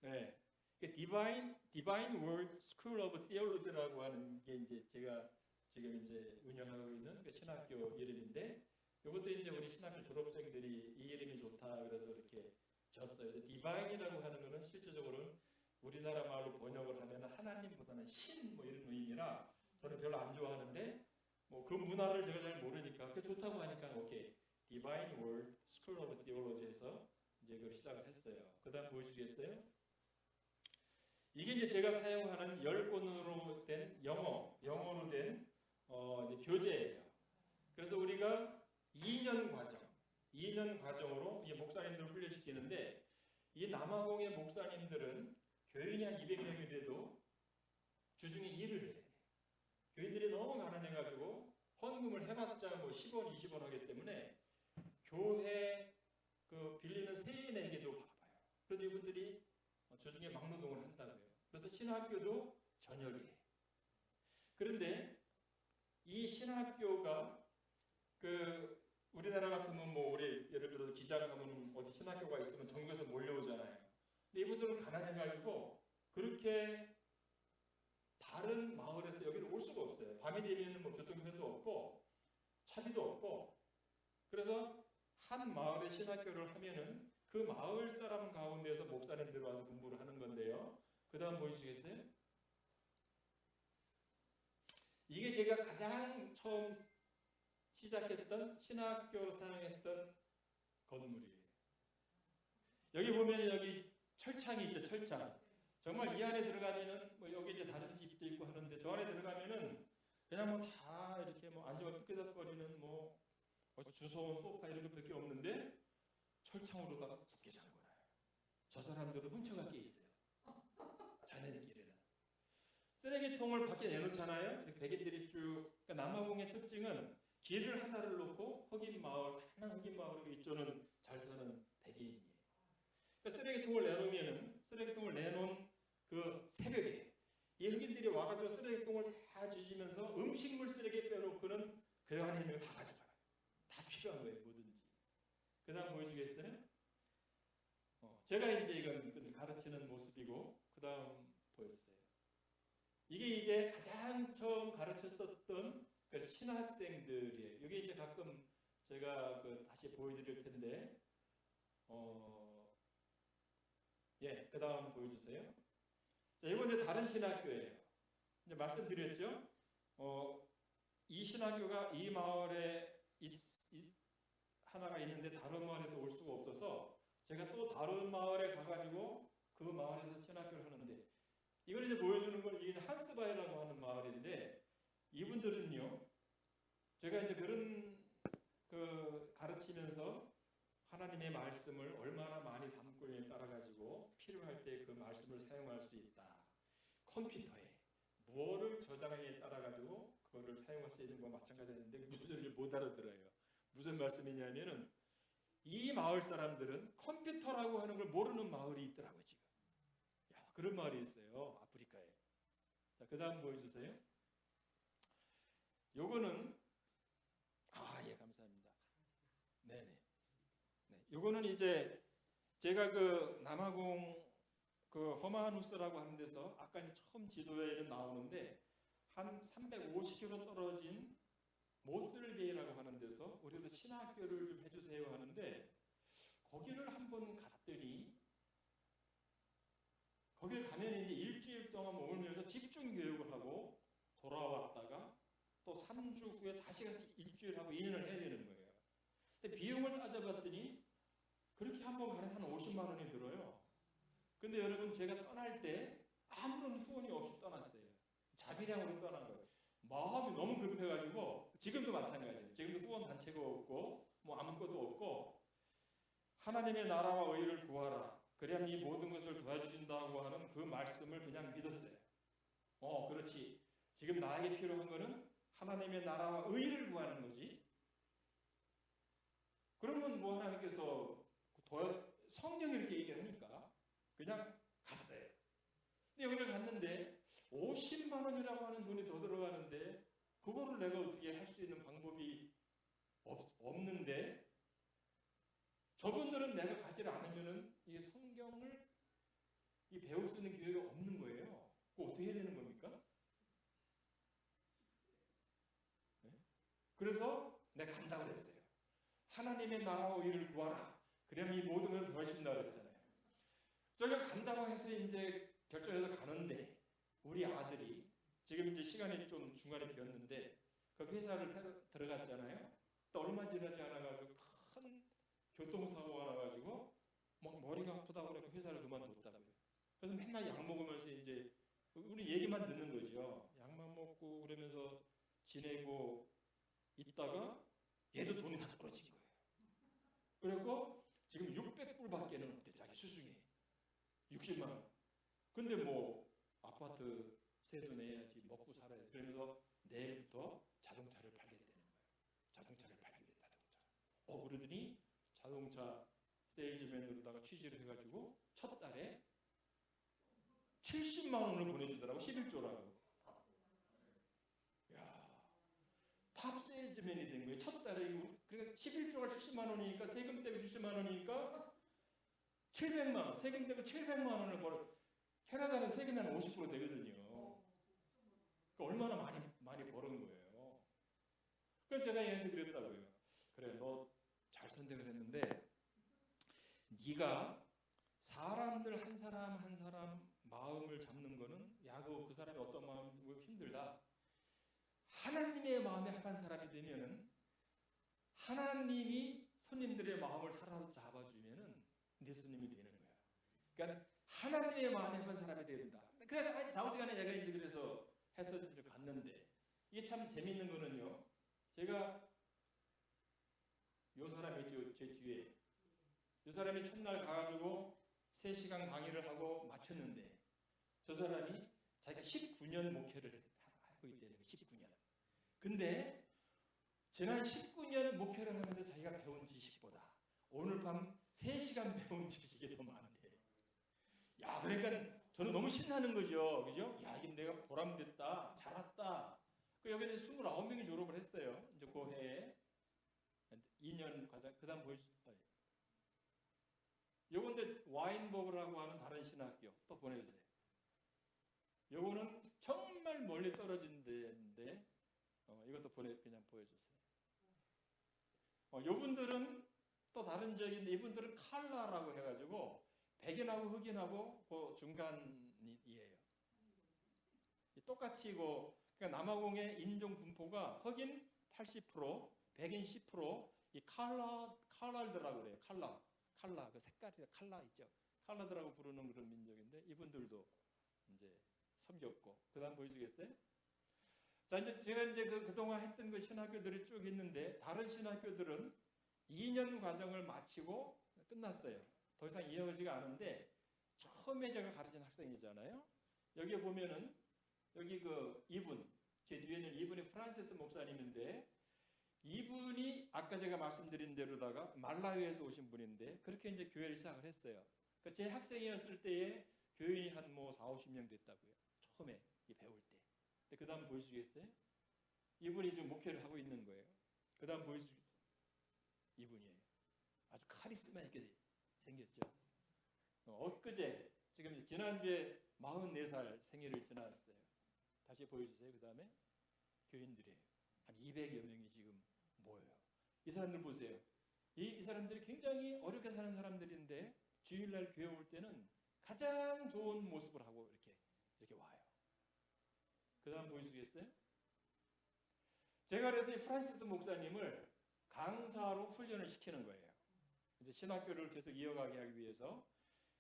네. Divine Word School of Theology라고 하는 게 이제 제가 지금 이제 운영하고 있는 그 신학교 이름인데, 이것도 이제 우리 신학교 졸업생들이 이 이름이 좋다 그래서 이렇게 졌어요. 그래서 디바인이라고 하는 거는 실질적으로는 우리나라 말로 번역을 하면 하나님보다는 신 뭐 이런 의미라 저는 별로 안 좋아하는데, 뭐 그 문화를 제가 잘 모르니까 그 좋다고 하니까 오케이, Divine Word School of Theology에서 이제 그걸 시작을 했어요. 그다음 보여주시겠어요? 이게 이제 제가 사용하는 10권으로 된 영어로 된 이제 교재예요. 그래서 우리가 2년 과정으로 이 목사님들을 훈련시키는데, 이 남아공의 목사님들은 교인이 한 200명이 돼도 주중에 일을 해야 돼. 교인들이 너무 가난해가지고 헌금을 해봤자 뭐 10원, 20원 하기 때문에 교회 그 빌리는 세에 내기도 바빠요. 그래서 이분들이 주중에 막노동을 한다고요. 그래서 신학교도 저녁에. 그런데 이 신학교가 그 우리나라 같으면 뭐 우리 예를 들어서 기장 가면 어디 신학교가 있으면 전국에서 몰려오잖아요. 근데 이분들은 가난해가지고 그렇게 다른 마을에서 여기를 올 수가 없어요. 밤이 되면 뭐 교통편도 없고 차비도 없고. 그래서 한 마을에 신학교를 하면은 그 마을 사람 가운데서 목사님들 와서 공부를 하는 건데요. 그 다음 보여주시겠어요? 이게 제가 가장 처음 시작했던 신학교로 사용했던 건물이에요. 여기 보면 여기 철창이 있죠, 철창. 정말 이 안에 들어가면은 뭐 여기 이제 다른 집도 있고 하는데 저 안에 들어가면은 그냥 뭐 다 이렇게 뭐 앉으면 끄덕거리는 뭐 주워온 소파 이런 것밖에 없는데 철창으로다가 굳게 잠궈놔요. 저 사람들은 훔쳐갈 게 있어요. 자네들끼리는. 쓰레기통을 밖에 내놓잖아요. 이렇게 백인들이 쭉. 그러니까 남아공의 특징은 길을 하나를 놓고 흑인 마을, 하나 흑인 마을이고 이쪽은 잘 사는 백인이에요. 그러니까 쓰레기통을 내놓은 그 새벽에 이 흑인들이 와가지고 쓰레기통을 다 뒤지면서 음식물 쓰레기 빼놓고는 그 안에 있는 거 다 가져가요. 다 필요한 거예요, 뭐든지. 그 다음 보여주겠어요? 제가 이제 이건 가르치는 모습이고, 그 다음 보여주세요. 이게 이제 가장 처음 가르쳤었던 그 신학생들이에요. 이게 이제 가끔 제가 다시 보여드릴 텐데, 그 다음 보여주세요. 자, 이건 이제 다른 신학교예요. 이제 말씀드렸죠? 이 신학교가 이 마을에 하나가 있는데 다른 마을에서 올 수가 없어서 제가 또 다른 마을에 가가지고 그 마을에서 신학교를 하는데, 이걸 이제 보여주는 건 이게 한스바이라고 하는 마을인데, 이분들은요, 제가 이제 그런 가르치면서 하나님의 말씀을 얼마나 많이 담고에 따라 가지고 필요할 때 그 말씀을 사용할 수 있다. 컴퓨터에 뭐를 저장하기에 따라 가지고 그거를 사용할 수 있는 거와 마찬가지인데 무슨 소리를 못 알아들어요. 무슨 말씀이냐면은 이 마을 사람들은 컴퓨터라고 하는 걸 모르는 마을이 있더라고요, 지금. 야, 그런 마을이 있어요, 아프리카에. 자, 그 다음 보여주세요. 요거는, 예, 감사합니다. 네네. 네, 요거는 이제 제가 남아공 허마누스라고 하는 데서 아까 이제 처음 지도에는 나오는데 한 350km 떨어진 모슬베이라고 하는 데서 우리도 신학교를 좀 해주세요 하는데, 거기를 한번 갔더니 거기를 가면 이제 일주일 동안 머물면서 집중 교육을 하고 돌아왔다가 또 3주 후에 다시 가서 일주일 하고 2년을 해야 되는 거예요. 근데 비용을 따져봤더니 그렇게 한 번 가는 한 50만 원이 들어요. 근데 여러분, 제가 떠날 때 아무런 후원이 없이 떠났어요. 자비량으로 떠난 거예요. 마음이 너무 급해가지고, 지금도 마찬가지예요. 지금도 후원 단체가 없고 뭐 아무것도 없고, 하나님의 나라와 의를 구하라, 그래야 이 모든 것을 도와주신다고 하는 그 말씀을 그냥 믿었어요. 그렇지. 지금 나에게 필요한 거는 하나님의 나라와 의를 구하는 거지. 그러면 뭐 하나님께서 성경이 이렇게 얘기하니까 그냥 갔어요. 근데 여기를 갔는데 50만 원이라고 하는 돈이 더 들어가는데 그거를 내가 어떻게 할 수 있는 방법이 없는데, 저분들은 내가 가지 않으면은 이 성경을 배울 수 있는 기회가 그거 어떻게 해야 되는 겁니까? 네? 그래서 내가 간다고 그랬어요. 하나님의 나라와 의를 구하라. 그러면 이 모든 걸 더하신다 그랬잖아요. 그래서 간다고 해서 이제 결정해서 가는데 우리 아들이 지금 이제 시간이 좀 중간에 비었는데 그 회사를 들어갔잖아요. 또 얼마 지나지 않아가지고 큰 교통사고가 나가지고 막 머리가 아프다고 그래서 회사를 그만뒀다고요. 그래서 맨날 약 먹으면서 이제 우리 얘기만 듣는 거죠. 약만 먹고 그러면서 지내고 있다가 얘도 돈이 다 떨어진 거예요. 그리고 지금 600불밖에는 없대 자기 수중에 60만 원. 근데 뭐 아파트 세도 내야지 먹고 살아야지. 그러면서 내일부터 자동차를 팔게 되는 거예요. 자동차를 팔게 된다. 그러더니 자동차 세일즈맨으로다가 취직을 해가지고 첫 달에 70만 원을 보내주더라고. 11조라고. 야, 탑 세일즈맨이 된 거예요. 첫 달에. 그러니까 11조가 70만 원이니까 세금 떼고 70만 원이니까 700만 원. 세금 떼고 700만 원을 벌어. 캐나다는 세금이 한 50% 되거든요. 그러니까 얼마나 많이 버는 거예요. 그래서 제가 얘한테 그랬다고요. 그래, 너 잘 선택을 했는데 네가 사람들 한 사람 한 사람 마음을 잡는 거는 그 사람이 어떤 마음이 힘들다. 하나님의 마음에 합한 사람이 되면은 하나님이 손님들의 마음을 사로잡아주면은 내 손님이 되는 거야. 그러니까 하나님의 마음에 합한 사람이 돼야 된다. 그래, 좌우지간에 제가 이제 그래서 해설을 갔는데 이게 참 재밌는 거는요. 제가 요 사람이 제 뒤에 이 사람이 첫날 가가지고 3시간 강의를 하고 마쳤는데 저 사람이 자기가 19년 목회를 하고 있다는 거예요. 19년. 근데 지난 19년 목회를 하면서 자기가 배운 지식보다 오늘 밤 3시간 배운 지식이 더 많대. 야, 그러니까 저는 너무 신나는 거죠. 그죠? 야, 이게 내가 보람됐다. 잘 왔다. 여기는 29명이 졸업을 했어요. 이제 그 해에 2년 과정. 그다음 보여주세요. 요건데 와인버그라고 하는 다른 신학교 또 보내주세요. 요거는 정말 멀리 떨어진 데인데 이것도 그냥 보여주세요. 요분들은 또 다른 적인데 이분들은 칼라라고 해가지고 백인하고 흑인하고 그 중간이에요. 똑같이 그러니까 남아공의 인종 분포가 흑인 80%, 백인 10%, 이 칼라들라고 그래요. 칼라 그 색깔이 칼라 있죠. 칼라들하고 부르는 그런 민족인데 이분들도 이제 섬겼고 그다음 보여주겠어요? 자, 이제 제가 이제 그동안 했던 그 신학교들이 쭉 있는데 다른 신학교들은 2년 과정을 마치고 끝났어요. 더 이상 이어지지가 않은데 처음에 제가 가르친 학생이잖아요. 여기에 보면은 여기 이분 제 뒤에는 이분이 프란시스 목사님인데 이분이 아까 제가 말씀드린 대로다가 말라위에서 오신 분인데 그렇게 이제 교회를 시작을 했어요. 그러니까 제 학생이었을 때에 교인이 한 4, 50명 됐다고요. 처음에 배울 때. 그 다음 보여주시겠어요? 이분이 지금 목회를 하고 있는 거예요. 그 다음 보여주시겠어요? 이분이에요. 아주 카리스마 있게 생겼죠. 엊그제 지금 지난주에 44살 생일을 지났어요. 다시 보여주세요. 그 다음에 교인들이에요. 한 200여 명이 지금 모여요. 이 사람들 보세요. 이 사람들이 굉장히 어렵게 사는 사람들인데 주일날 교회 올 때는 가장 좋은 모습을 하고 이렇게 와요. 그 다음 보여주시겠어요? 제가 그래서 이 프란시스 목사님을 강사로 훈련을 시키는 거예요. 이제 신학교를 계속 이어가게 하기 위해서.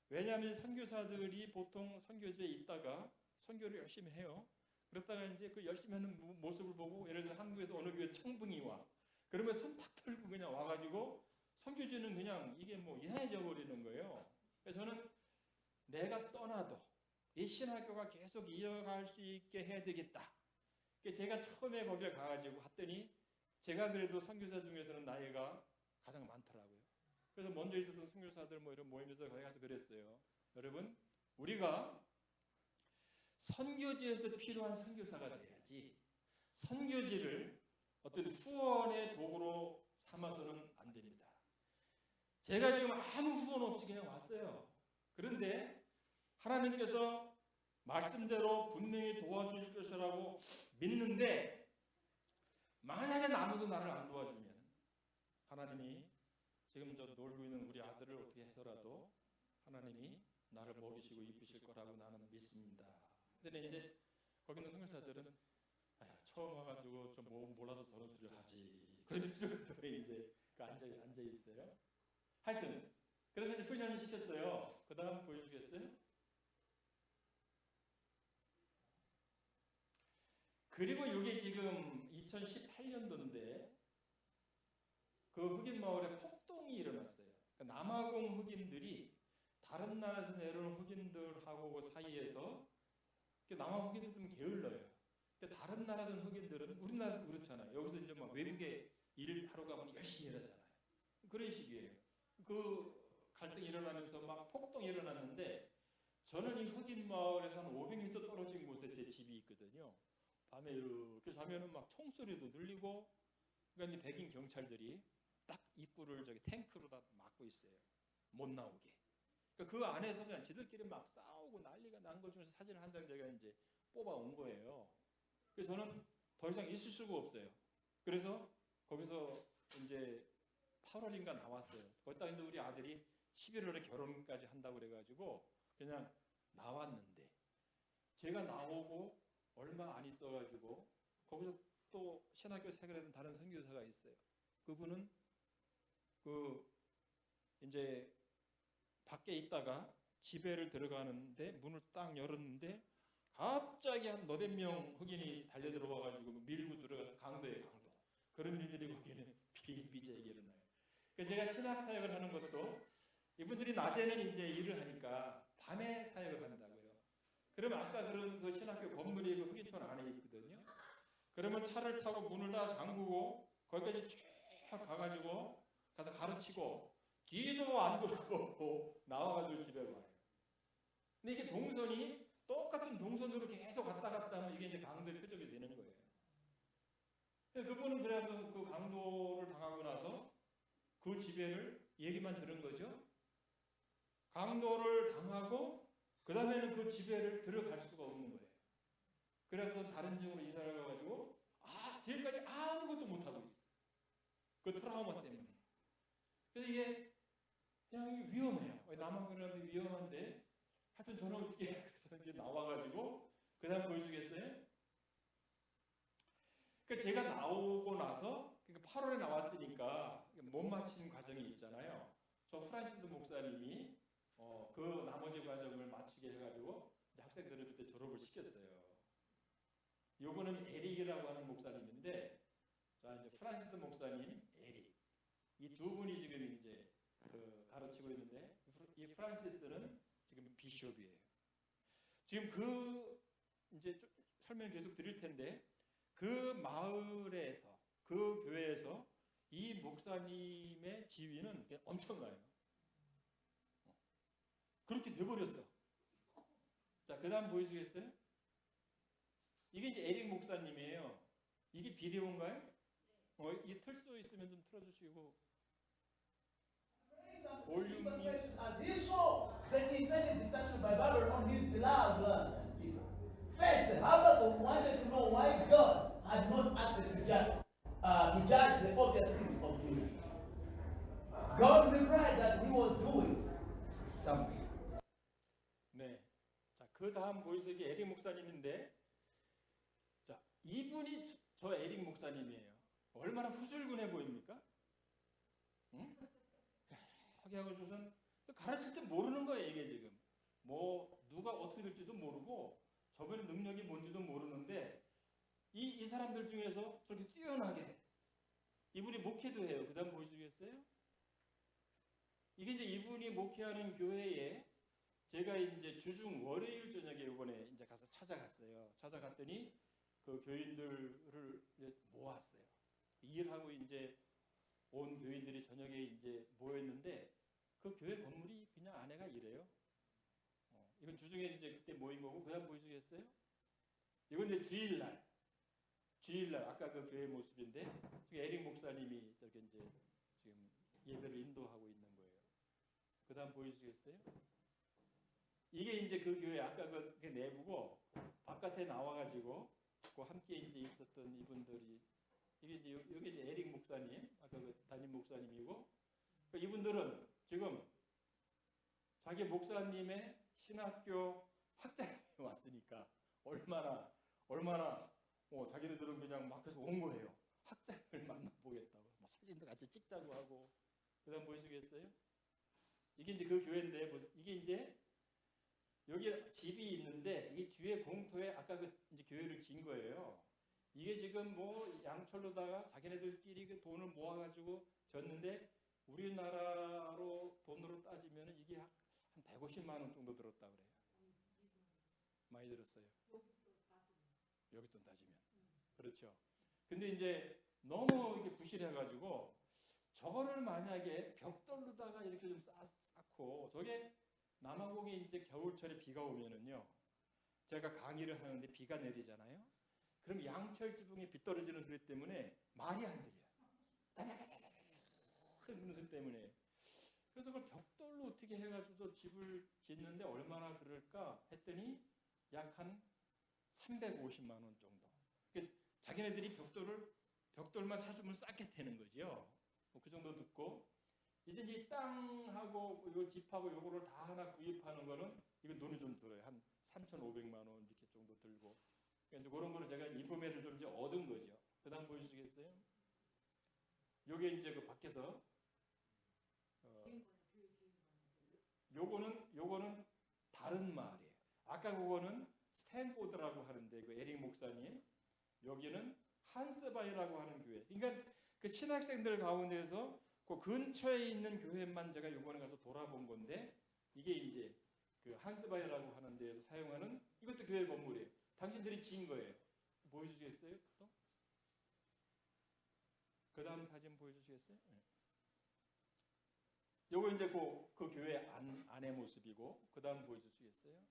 왜냐하면 선교사들이 보통 선교지에 있다가 선교를 열심히 해요. 그러다가 이제 그 열심히 하는 모습을 보고 예를 들어서 한국에서 어느 교회 청붕이 와. 그러면 손 탁 들고 그냥 와가지고 선교지는 그냥 이게 이상해져 버리는 거예요. 그래서 저는 내가 떠나도 이 신학교가 계속 이어갈 수 있게 해야 되겠다. 제가 처음에 거기를 가가지고 했더니 제가 그래도 선교사 중에서는 나이가 가장 많더라고요. 그래서 먼저 있었던 선교사들 이런 모임에서 거기 가서 그랬어요. 여러분, 우리가 선교지에서 필요한 선교사가 돼야지 선교지를 어떤 후원의 도구로 삼아서는 안 됩니다. 제가 지금 아무 후원 없이 그냥 왔어요. 그런데 하나님께서 말씀대로 분명히 도와줄 것이라고 믿는데 만약에 아무도 나를 안 도와주면 하나님이 지금 저 놀고 있는 우리 아들을 어떻게 해서라도 하나님이 나를 먹이시고 입히실 거라고 나는 믿습니다. 근데 이제 거기 있는 선교사들은 처음 와가지고 좀 몰라서 저런 소리를 하지 그런 식으로 이제 앉아 있어요. 하여튼 그래서 이제 훈련을 시켰어요. 그 다음 보여주겠어요? 그리고 이게 지금 2018년도인데 그 흑인 마을에 폭동이 일어났어요. 그러니까 남아공 흑인들이 다른 나라에서 내려오는 흑인들하고 그 사이에서 남아공 흑인들 좀 게을러요. 근데 다른 나라 흑인들은 우리나라도 그렇잖아요. 여기서 이제 막 외국에 일하러 가면 열심히 일하잖아요. 그런 식이에요. 그 갈등이 일어나면서 막 폭동이 일어났는데 저는 이 흑인 마을에서 한 500m 떨어진 곳에 제 집이 있거든요. 밤에 이렇게 자면은 막 총소리도 들리고 그러니까 이제 백인 경찰들이 딱 입구를 저기 탱크로 다 막고 있어요. 못 나오게. 그러니까 그 안에서 그냥 지들끼리 막 싸우고 난리가 난 것 중에서 사진을 한 장 제가 이제 뽑아 온 거예요. 그래서 저는 더 이상 있을 수가 없어요. 그래서 거기서 이제 8월인가 나왔어요. 거기다 이제 우리 아들이 11월에 결혼까지 한다고 그래가지고 그냥 나왔는데 제가 나오고 얼마 안 있어가지고 거기서 또 신학교 생활하던 다른 선교사가 있어요. 그분은 그 이제 밖에 있다가 집에를 들어가는데 문을 딱 열었는데 갑자기 한 너댓 명 흑인이 달려 들어와가지고 밀고 들어가 강도예요, 강도. 그런 일들이 거기는 비일비재하게 일어나요. 그래서 제가 신학 사역을 하는 것도 이분들이 낮에는 이제 일을 하니까 밤에 사역을 한다고요. 그러면 아까 그런 그 신학교 건물이 그 흑인촌 안에 있거든요. 그러면 차를 타고 문을 다 잠그고 거기까지 쭉 가가지고 가서 가르치고 뒤도 안 돌아보고 나와가지고 집에 와요. 근데 이게 동선이 똑같은 동선으로 계속 왔다 갔다 하면 이게 이제 강도의 표적이 되는 거예요. 그분은 그래도 그 강도를 당하고 나서 그 지배를 얘기만 들은 거죠. 강도를 당하고 그 다음에는 그 지배를 들어갈 수가 없는 거예요. 그래서 다른 지역으로 이사를 가가지고 지금까지 아무것도 못하고 있어요. 그 트라우마 때문에. 그래서 이게 그냥 위험해요. 남한군이라도 위험한데 하여튼 저는 어떻게 그래서 이제 나와가지고 그 다음 보여주겠어요? 그러니까 제가 나오고 나서 그러니까 8월에 나왔으니까 못 마친 과정이 있잖아요. 저 프란시스 목사님이 그 나머지 과정을 마치게 해가지고 이제 학생들을 그때 졸업을 시켰어요. 요거는 에릭이라고 하는 목사님인데, 자 이제 프란시스 목사님, 에릭 이 두 분이 지금 이제 가르치고 있는데 이 프란시스는 지금 비숍이에요. 지금 그 이제 설명 계속 드릴 텐데 그 마을에서 그 교회에서 이 목사님의 지위는 엄청나요. 그렇게 돼버렸어. 자, 그 다음 보여주겠어요? 이게 이제 에릭 목사님이에요. 이게 비디오인가요? 이 틀수 있으면 좀 틀어주시고. 볼륨이 As he saw the independent destruction by Babylon on his beloved people. First, Habakkuk wanted to know why God had not acted to judge the obvious sins of Judah. God replied that he was doing something. 네. 자, 그 다음 보이세요? 이게 에릭 목사님인데, 자, 이분이 저 에릭 목사님이에요. 얼마나 후줄근해 보입니까? 응? 하게 하고 조선 가르칠 때 모르는 거예요. 이게 지금 뭐 누가 어떻게 될지도 모르고 저분의 능력이 뭔지도 모르는데 이 사람들 중에서 저렇게 뛰어나게 이분이 목회도 해요. 그 다음 보여주겠어요? 이게 이제 이분이 목회하는 교회에 제가 이제 주중 월요일 저녁에 이번에 이제 가서 찾아갔어요. 찾아갔더니 그 교인들을 이제 모았어요. 일하고 이제 온 교인들이 저녁에 이제 모였는데 그 교회 건물이 그냥 안에가 이래요. 이건 주중에 이제 그때 모인 거고 그다음 보여주겠어요? 이건 이제 주일날 아까 그 교회 모습인데 지금 에릭 목사님이 저렇게 이제 지금 예배를 인도하고 있는 거예요. 그다음 보여주겠어요? 이게 이제 그 교회 아까 그 내부고 바깥에 나와가지고 그 함께 이제 있었던 이분들이 이게 이제 여기 이제 에릭 목사님 아까 그 담임 목사님이고 그 이분들은 지금 자기 목사님의 신학교 학장에 왔으니까 얼마나 자기네들은 그냥 막 그래서 온 거예요. 학장을 만나보겠다고 뭐 사진도 같이 찍자고 하고 그다음 보시겠어요? 이게 이제 그 교회인데 이게 이제 여기 집이 있는데 이 뒤에 공터에 아까 그 이제 교회를 진 거예요. 이게 지금 뭐 양철로다가 자기네들끼리 그 돈을 모아가지고 졌는데 우리나라로 돈으로 따지면 이게 한 150만 원 정도 들었다 그래요. 많이 들었어요. 여기 돈 따지면 그렇죠. 근데 이제 너무 이게 부실해가지고 저거를 만약에 벽돌로다가 이렇게 좀 쌓고 저게 남아공에 이제 겨울철에 비가 오면은요. 제가 강의를 하는데 비가 내리잖아요. 그럼 양철 지붕에 비 떨어지는 소리 때문에 말이 안 들려요. 다다다다다 그런 소리 때문에. 그래서 그걸 벽돌로 어떻게 해가지고 집을 짓는데 얼마나 들을까 했더니 약 한 350만 원 정도. 자기네들이 벽돌만 사주면 쌓게 되는 거죠. 그 정도 듣고 이제 이 땅하고 이 집하고 요거를 다 하나 구입하는 거는 이거 돈이 좀 들어요. 한 3,500만 원 이렇게 정도 들고. 그러니까 그런 거를 제가 인포메이션을 좀 이제 얻은 거죠. 그다음 보여주시겠어요? 요게 이제 그 밖에서 요거는 다른 마을이에요. 아까 그거는 스탠포드라고 하는데 그 에릭 목사님 여기는 한스바이라고 하는 교회. 그러니까 그 신학생들 가운데서 그 근처에 있는 교회만 제가 이번에 가서 돌아본 건데 이게 이제 그 한스바이라고 하는 데에서 사용하는 이것도 교회 건물이에요. 당신들이 지은 거예요. 보여주시겠어요? 또? 그 다음 사진 보여주시겠어요? 네. 요거 이제 그 교회 안의 모습이고 그 다음 보여주시겠어요?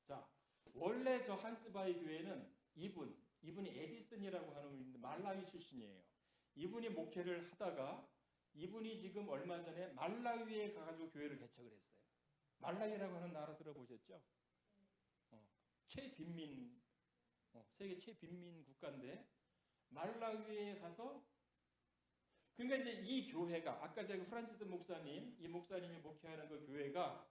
자, 원래 저 한스바이 교회는 이분이 에디슨이라고 하는 분인데 말라위 출신이에요. 이분이 목회를 하다가 이분이 지금 얼마 전에 말라위에 가가지고 교회를 개척을 했어요. 말라위라고 하는 나라 들어보셨죠? 최빈민, 세계 최빈민 국가인데 말라위에 가서 그러니까 이제 이 교회가 아까 제가 프란시스 목사님, 이 목사님이 목회하는 그 교회가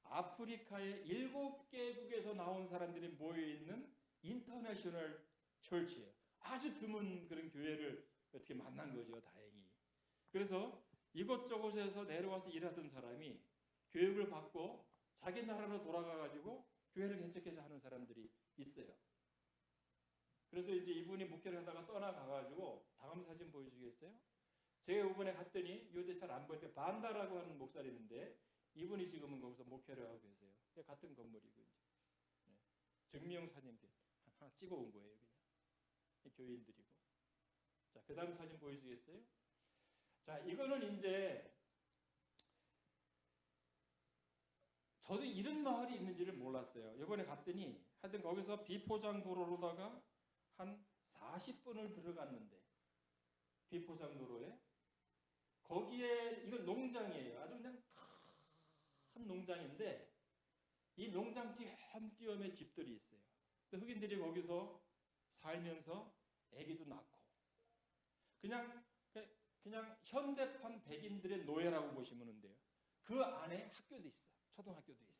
아프리카의 7개국에서 나온 사람들이 모여 있는 인터내셔널 철치예요. 아주 드문 그런 교회를 어떻게 만난 거죠, 다행히. 그래서 이곳저곳에서 내려와서 일하던 사람이 교육을 받고 자기 나라로 돌아가 가지고 교회를 개척해서 하는 사람들이 있어요. 그래서 이제 이분이 목회를 하다가 떠나가 가지고 다음 사진 보여주시겠어요? 제가 이번에 갔더니 요새 잘 안 보이는데 반다라고 하는 목사님인데 이분이 지금은 거기서 목회를 하고 계세요. 같은 건물이고 이제 증명 사진 하나 찍어온 거예요, 그냥 교인들이고. 자, 그 다음 사진 보여주시겠어요? 자, 이거는 이제 저도 이런 마을이 있는지를 몰랐어요. 이번에 갔더니 하여튼 거기서 비포장 도로로다가 한 40분을 들어갔는데 비포장 도로에 거기에 이건 농장이에요. 아주 그냥 큰 농장인데 이 농장 띄엄띄엄에 집들이 있어요. 흑인들이 거기서 살면서 아기도 낳고 그냥 현대판 백인들의 노예라고 보시면 돼요. 그 안에 학교도 있어. 초등학교도 있어요.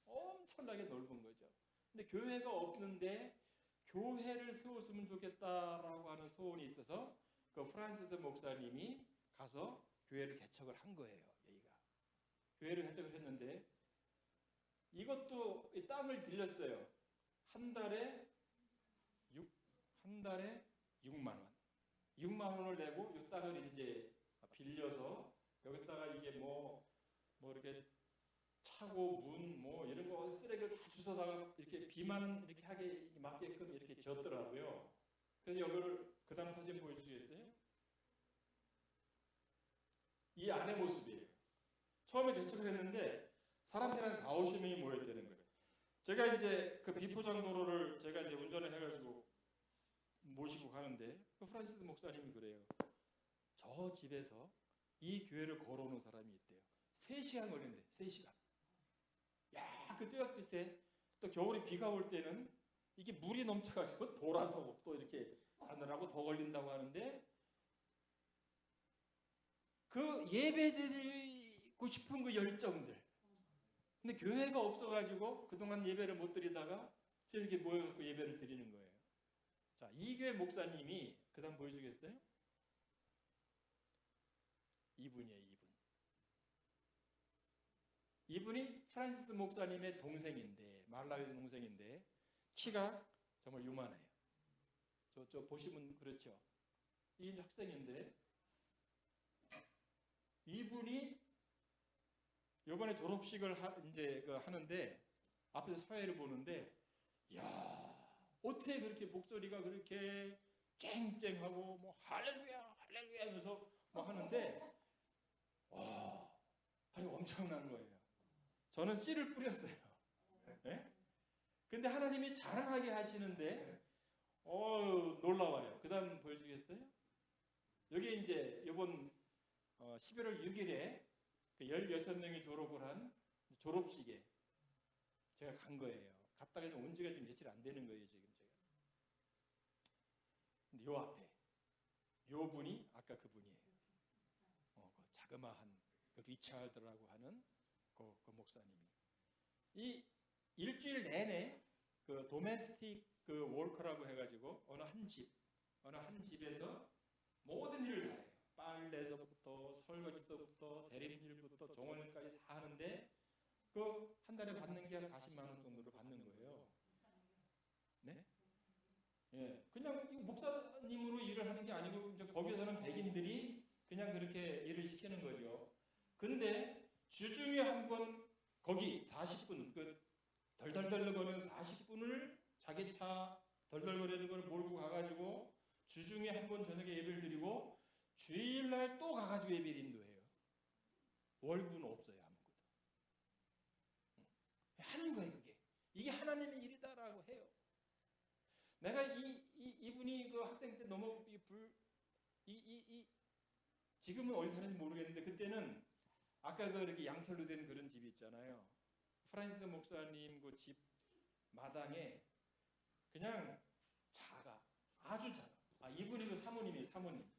엄청나게 넓은 거죠. 근데 교회가 없는데 교회를 세웠으면 좋겠다라고 하는 소원이 있어서 그 프란시스 목사님이 가서 교회를 개척을 한 거예요. 여기가 교회를 개척을 했는데 이것도 이 땅을 빌렸어요. 한 달에 6만 원. 6만 원을 내고 이 땅을 이제 빌려서 여기다가 이게 뭐 이렇게 차고 문 뭐 이런 거 쓰레기를 다 주워다가 이렇게 비만 이렇게 하게 맞게끔 이렇게 지었더라고요. 그래서 여기를 그 다음 사진 보여주시겠어요? 이 안의 모습이에요. 처음에 개척을 했는데 사람들이 한 40~50명이 모였다는 거예요. 제가 이제 그 비포장 도로를 제가 이제 운전을 해가지고 모시고 가는데 그 프란시스 목사님이 그래요. 저 집에서 이 교회를 걸어오는 사람이 있대요. 3시간 걸린대. 3시간. 야, 그 뜨겁빛에 또 겨울에 비가 올 때는 이게 물이 넘쳐가지고 돌아서 또 이렇게 가느라고 더 걸린다고 하는데, 그 예배드리고 싶은 그 열정들. 근데 교회가 없어가지고 그동안 예배를 못 드리다가 이렇게 모여갖고 예배를 드리는 거예요. 자, 이 교회 목사님이 그 다음 보여주겠어요? 이분이에요, 이분. 이분이 프란시스 목사님의 동생인데, 말라위 동생인데, 키가 정말 요만해요. 저 보시면 그렇죠. 이 학생인데, 이분이 이번에 졸업식을 이제 하는데 앞에서 사회를 보는데, 야, 어떻게 그렇게 목소리가 그렇게 쨍쨍하고 뭐 할렐루야 할렐루야 하면서 뭐 하는데, 와, 아니 엄청난 거예요. 저는 씨를 뿌렸어요. 네? 근데 하나님이 자랑하게 하시는데 놀라워요. 그 다음 보여주겠어요? 여기 이제 이번 11월 6일에 16명이 졸업을 한 졸업식에 제가 간 거예요. 갔다가 온 지가 지금 며칠 안 되는 거예요, 지금 제가. 근데 요 앞에 요 분이 아까 그 분이에요. 그 자그마한 그 리차드라고 하는 그 목사님이 이 일주일 내내 그 도메스틱 그 월커라고 해가지고 어느 한 집에서 모든 일을 다 해요. 빨래서부터 설거지서부터 대리인질부터 종원일까지 다 하는데 그 한 달에 받는 게 한 40만 원 정도를 받는 거예요. 네? 예, 그냥 목사님으로 일을 하는 게 아니고 이제 거기서는 백인들이 그냥 그렇게 일을 시키는 거죠. 근데 주중에 한 번 거기 40분 그 덜덜덜거리는 40분을 자기 차 덜덜거리는 걸 몰고 가가지고 주중에 한 번 저녁에 예배를 드리고 주일날 또 가가지고 예배를 인도해요. 월급은 없어요, 아무것도. 하는 거예요, 그게. 이게 하나님의 일이다라고 해요. 내가 이분이 그 학생 때 너무 지금은 어디 사는지 모르겠는데 그때는 아까 그 이렇게 양철로 된 그런 집이 있잖아요. 프란시스 목사님 그 집 마당에 그냥 아주 작아. 이분이 그 사모님이에요, 사모님.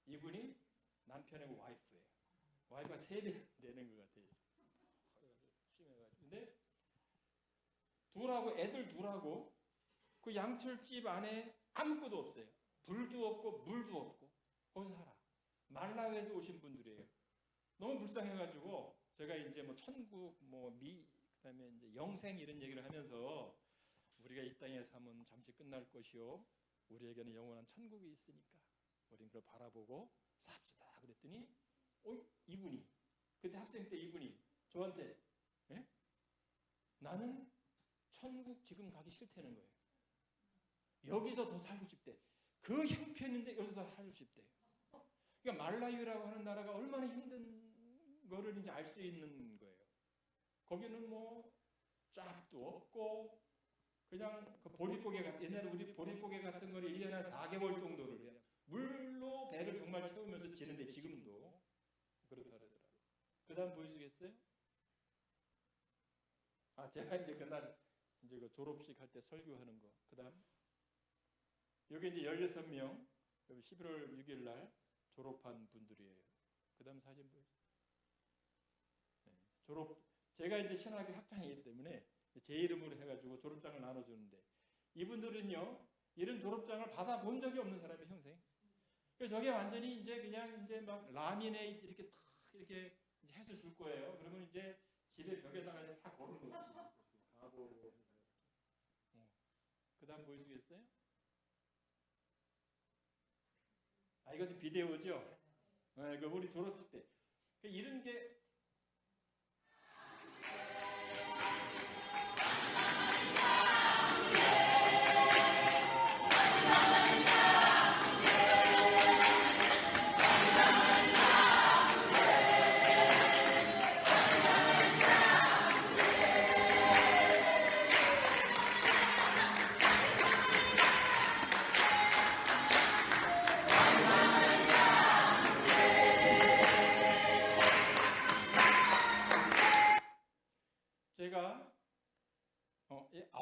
이분이 남편이고 와이프예요. 와이프가 3배 되는 것 같아요. 심해가지고. 근데 애들 둘하고 그 양철집 안에 아무것도 없어요. 불도 없고 물도 없고 거기서 살아. 말라위에서 오신 분들이에요. 너무 불쌍해가지고 제가 이제 뭐 천국, 그다음에 이제 영생 이런 얘기를 하면서 우리가 이 땅에 사면 잠시 끝날 것이요. 우리에게는 영원한 천국이 있으니까 우린 그걸 바라보고 삽시다. 그랬더니 이분이 그때 학생 때 이분이 저한테 나는 천국 지금 가기 싫다는 거예요. 여기서 더 살고 싶대. 그 형편인데 여기서 더 살고 싶대. 그러니까 말라위라고 하는 나라가 얼마나 힘든 거를 이제 알 수 있는 거예요. 거기는 뭐 짭도 없고 그냥 그 보릿고개 옛날에 우리 보릿고개 같은 거를 1년에 한 4개월 정도를 해요. 물로 배를 정말 채우면서 지는데 지금도 그렇다 그러더라고요. 그 다음 보여주겠어요? 제가 이제 그날 이제 그 졸업식 할 때 설교하는 거. 그 다음 여기 이제 16명 11월 6일 날 졸업한 분들이에요. 그 다음 사진 보여주세요. 제가 이제 신학교 학장이기 때문에 제 이름으로 해가지고 졸업장을 나눠주는데 이분들은요 이런 졸업장을 받아본 적이 없는 사람이 평생. 그래서 저게 완전히 이제 그냥 이제 막 라미네이트 이렇게 탁 이렇게 해서 줄 거예요. 그러면 이제 집에 벽에다가 이제 다 걸은 거지. 그 다음 보여주겠어요? 이것도 비디오죠? 그 우리 졸업식 때 이런 게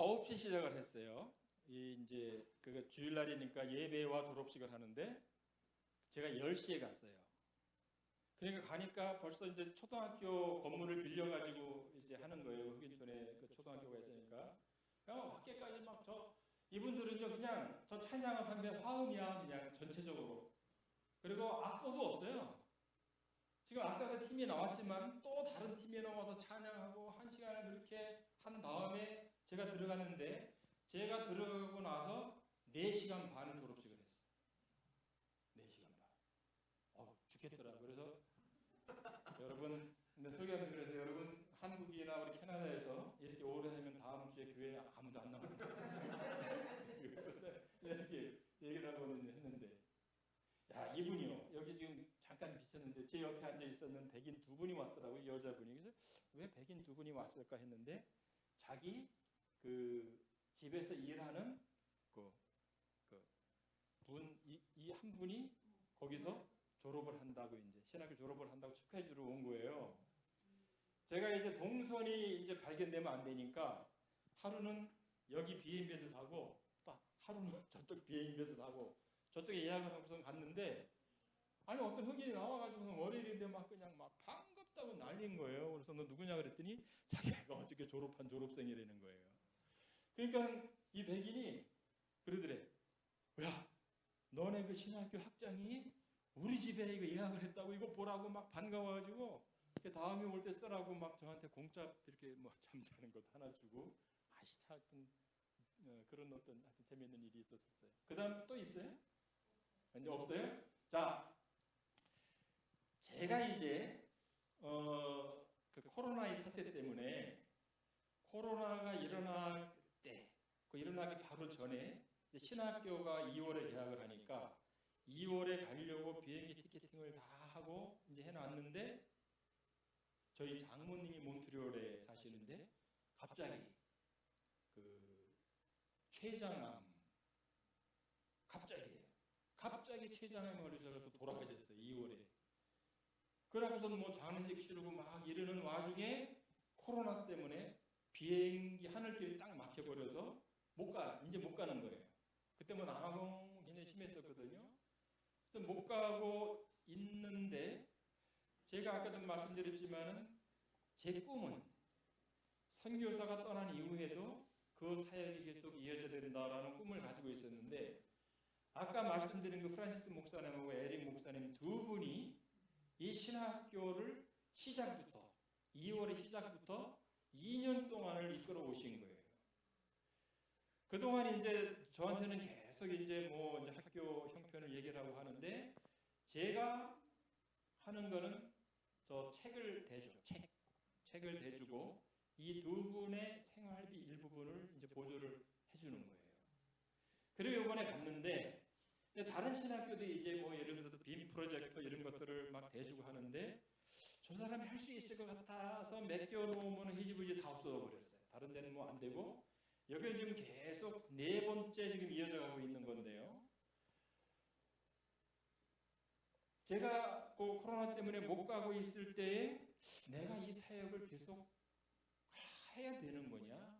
9시 시작을 했어요. 이 이제 그 주일날이니까 예배와 졸업식을 하는데 제가 10시에 갔어요. 그러니까 가니까 벌써 이제 초등학교 건물을 빌려가지고 이제 하는 거예요. 흑인촌에 그 초등학교가 있으니까. 그냥 밖에까지 막 이분들은요 그냥 저 찬양을 하면 화음이야 그냥 전체적으로. 그리고 악보도 없어요. 지금 아까 그 팀이 나왔지만 또 다른 팀이 나와서 찬양하고 1시간을 그렇게 한 다음에 제가 들어갔는데 제가 들어가고 나서 4시간 반을 졸업식을 했어요. 4시간 반. 죽겠더라. 그래서 여러분, 근데 설교하면서 그래서 여러분 한국이나 우리 캐나다에서 이렇게 오래 하면 다음 주에 교회에 아무도 안 나온다. 이렇게 얘기를 하고는 했는데, 야 이분이요 여기 지금 잠깐 비쳤는데 제 옆에 앉아 있었는 백인 2분이 왔더라고요. 여자분이. 그래서 왜 백인 2분이 왔을까 했는데 자기 그 집에서 일하는 이 한 분이 거기서 졸업을 한다고 이제 신학교 졸업을 한다고 축하해 주러 온 거예요. 제가 이제 동선이 이제 발견되면 안 되니까 하루는 여기 비행기에서 자고 또 하루는 저쪽 비행기에서 자고 저쪽에 예약을 하고서 갔는데 아니 어떤 흑인이 나와가지고 월요일인데 막 그냥 막 반갑다고 난린 거예요. 그래서 너 누구냐 그랬더니 자기가 어저께 졸업한 졸업생이라는 거예요. 그러니까 이 백인이 그러더래. 야 너네 그 신학교 학장이 우리 집에 이거 예약을 했다고 이거 보라고 막 반가워가지고 다음에 올 때 쓰라고 막 저한테 공짜 이렇게 뭐 잠자는 것도 하나 주고 하여튼 그런 어떤 재미있는 일이 있었어요. 그다음 또 있어요? 이제 없어요? 자, 제가 이제 그 코로나 사태 때문에 코로나가 일어날 때, 그 일어나기 바로 전에 신학교가 2월에 개학을 하니까 2월에 가려고 비행기 티켓팅을 다 하고 이제 해놨는데 저희 장모님이 몬트리올에 사시는데 갑자기 그 췌장암 갑자기 췌장암에 걸려서 돌아가셨어요. 2월에. 그러고서는 뭐 장례식 치르고 막 이러는 와중에 코로나 때문에 비행기 하늘길이 딱 막혀버려서 이제 못 가는 거예요. 그때 뭐 남아공 굉장히 심했었거든요. 그래서 못 가고 있는데 제가 아까도 말씀드렸지만은 제 꿈은 선교사가 떠난 이후에도 그 사역이 계속 이어져야 된다라는 꿈을 가지고 있었는데 아까 말씀드린 그 프란시스 목사님하고 에릭 목사님 2분이 이 신학교를 시작부터 2월의 시작부터 2년 동안을 이끌어 오신 거예요. 그동안 이제 저한테는 계속 이제 뭐 이제 학교 형편을 얘기를 하고 하는데 제가 하는 거는 저 책을 대줘. 책을 대주고 이 2분의 생활비 일부분을 이제 보조를 해주는 거예요. 그리고 이번에 갔는데 다른 신학교도 이제 뭐 예를 들어서 빔 프로젝터 이런 것들을 막 대주고 하는데 저 사람이 할 수 있을 것 같아서 맡겨놓으면 희지부지 다 없어져 버렸어요. 다른 데는 뭐 안 되고 여기는 지금 계속 4번째 지금 이어져 가고 있는 건데요. 제가 그 코로나 때문에 못 가고 있을 때에 내가 이 사역을 계속 해야 되는 거냐?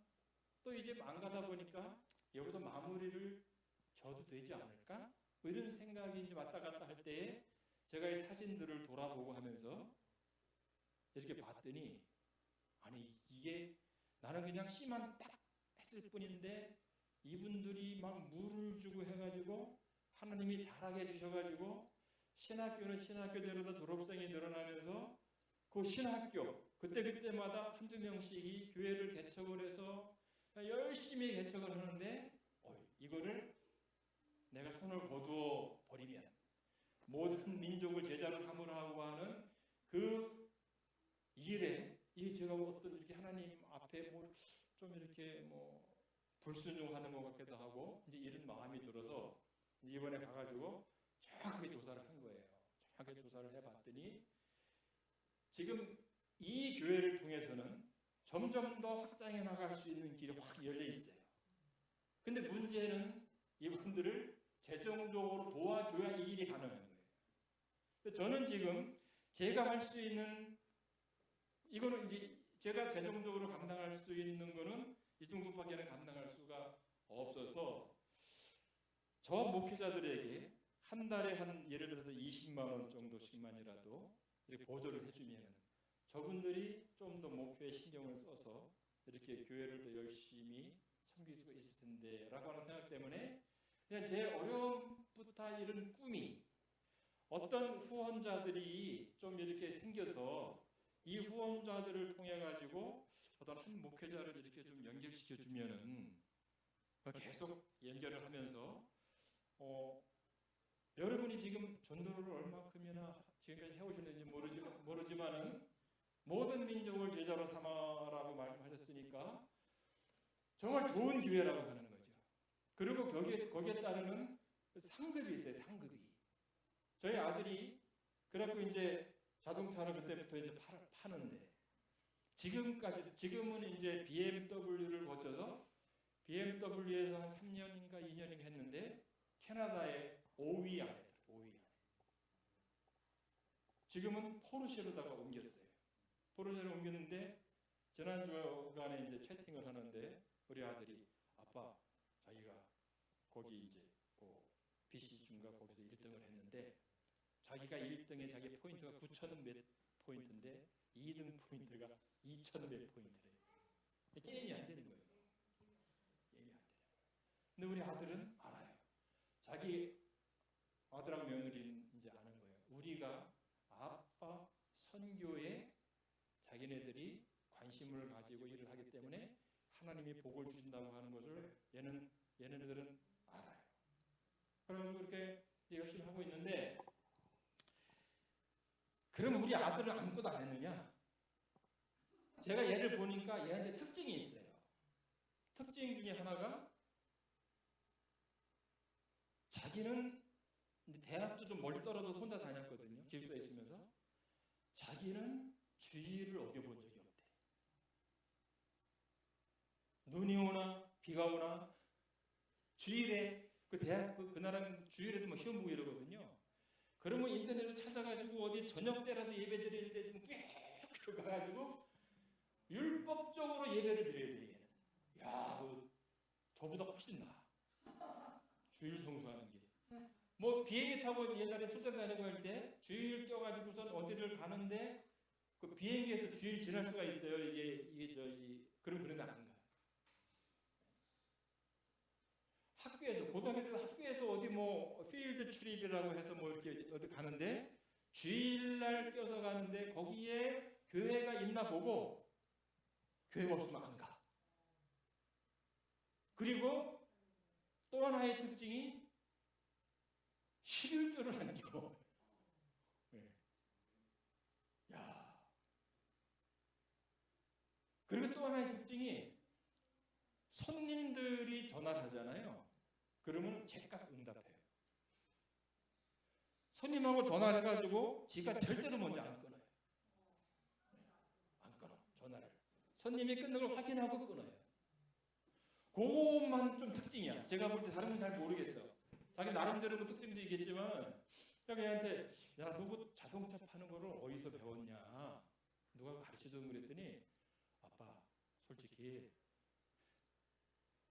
또 이제 안 가다 보니까 여기서 마무리를 줘도 되지 않을까? 뭐 이런 생각이 이제 왔다 갔다 할 때에 제가 이 사진들을 돌아보고 하면서 이렇게 봤더니 아니 이게 나는 그냥 씨만 딱 했을 뿐인데 이분들이 막 물을 주고 해가지고 하나님이 잘하게 해주셔가지고 신학교는 신학교대로 졸업생이 늘어나면서 그 신학교 그때마다 한두 명씩이 교회를 개척을 해서 열심히 개척을 하는데 이거를 내가 손을 거두어 버리면 모든 민족을 제자로 삼으라고 하는 그 일에 이 제가 어떤 이렇게 하나님 앞에 뭐 좀 이렇게 뭐 불순종하는 것 같기도 하고 이제 이런 마음이 들어서 이번에 가가지고 정확하게 조사를 한 거예요. 정확하게 조사를 해봤더니 지금 이 교회를 통해서는 점점 더 확장해 나갈 수 있는 길이 확 열려 있어요. 근데 문제는 이분들을 재정적으로 도와줘야 이 일이 가능한 거예요. 저는 지금 제가 할 수 있는 이거는 이제 제가 재정적으로 감당할 수 있는 거는 이 정도밖에는 감당할 수가 없어서 저 목회자들에게 한 달에 한 예를 들어서 20만 원 정도씩만이라도 이렇게 보조를 해주면 저분들이 좀 더 목표에 신경을 써서 이렇게 교회를 더 열심히 섬길 수가 있을 텐데라고 하는 생각 때문에 그냥 제 어려움부터 이런 꿈이 어떤 후원자들이 좀 이렇게 생겨서 이 후원자들을 통해 가지고 어떤 한 목회자를 이렇게 좀 연결시켜 주면은 계속 연결을 하면서 여러분이 지금 전도를 얼마큼이나 지금까지 해오셨는지 모르지만은 모든 민족을 제자로 삼아라고 말씀하셨으니까 정말 좋은 기회라고 하는 거죠. 그리고 거기에 따르는 상급이 있어요. 상급이. 저희 아들이 그래갖고 이제 자동차를 그때부터 이제 파는데 지금은 이제 BMW를 거쳐서 BMW에서 한 3년인가 2년인가 했는데 캐나다의 5위 안에 들어요. 5위 안에. 지금은 포르쉐로다가 옮겼어요. 포르쉐로 옮겼는데 지난주간에 이제 채팅을 하는데 우리 아들이 아빠 자기가 거기 이제 BC중가 거기서 1등을 했는데 자기가 1등에 자기 포인트가 9,000 몇 포인트인데 2등 포인트가 2,000 몇 포인트래요. 게임이 안 되는 거예요. 게임이 안 되는 거예요. 근데 우리 아들은 알아요. 자기 아들하고 며느리는 이제 아는 거예요. 우리가 아빠 선교에 자기네들이 관심을 가지고 일을 하기 때문에 하나님이 복을 주신다고 하는 것을 얘네들은 알아요. 그래서 그렇게 열심히 하고 있는데 그럼 우리 아들은 아무것도 안 했느냐? 제가 얘를 보니까 얘한테 특징이 있어요. 특징 중에 하나가 자기는 대학도 좀 멀리 떨어져서 혼자 다녔거든요. 기숙사에 있으면서 자기는 주의를 어겨본 적이 없대. 눈이 오나 비가 오나 주일에 그 대학 그 나라는 주일에도 뭐 시험 보고 이러거든요. 그러면 인터넷으로 찾아가지고 어디 저녁 때라도 예배 드리는 데 있으면 꽤 가가지고 율법적으로 예배를 드려야 돼. 얘는. 야, 저보다 훨씬 나아. 주일 성수하는 게. 뭐 비행기 타고 옛날에 출장 다니고 할 때 주일 껴가지고선 어디를 가는데 그 비행기에서 주일 지날 수가 있어요. 그러면 안 가요. 학교에서 고등학교 때 학교에서 어디 뭐 필드 트립이라고 해서 뭐 이렇게 어디 가는데 주일날 껴서 가는데 거기에 교회가 있나 보고 교회가 없으면 안 가. 그리고 또 하나의 특징이 11조를 하는 경우. 네. 야. 그리고 또 하나의 특징이 손님들이 전화를 하잖아요. 그러면 제깍 응답해요. 손님하고 전화를 해가지고 지가 절대로 먼저 안 끊어요. 안 끊어. 전화를. 손님이 끊는 걸 확인하고 끊어요. 그것만 좀 특징이야. 제가 볼 때 다른 건 잘 모르겠어. 자기 나름대로 특징도 있겠지만 걔한테 야, 너 그 자동차 파는 거를 어디서 배웠냐? 누가 가르쳐준 그랬더니 아빠 솔직히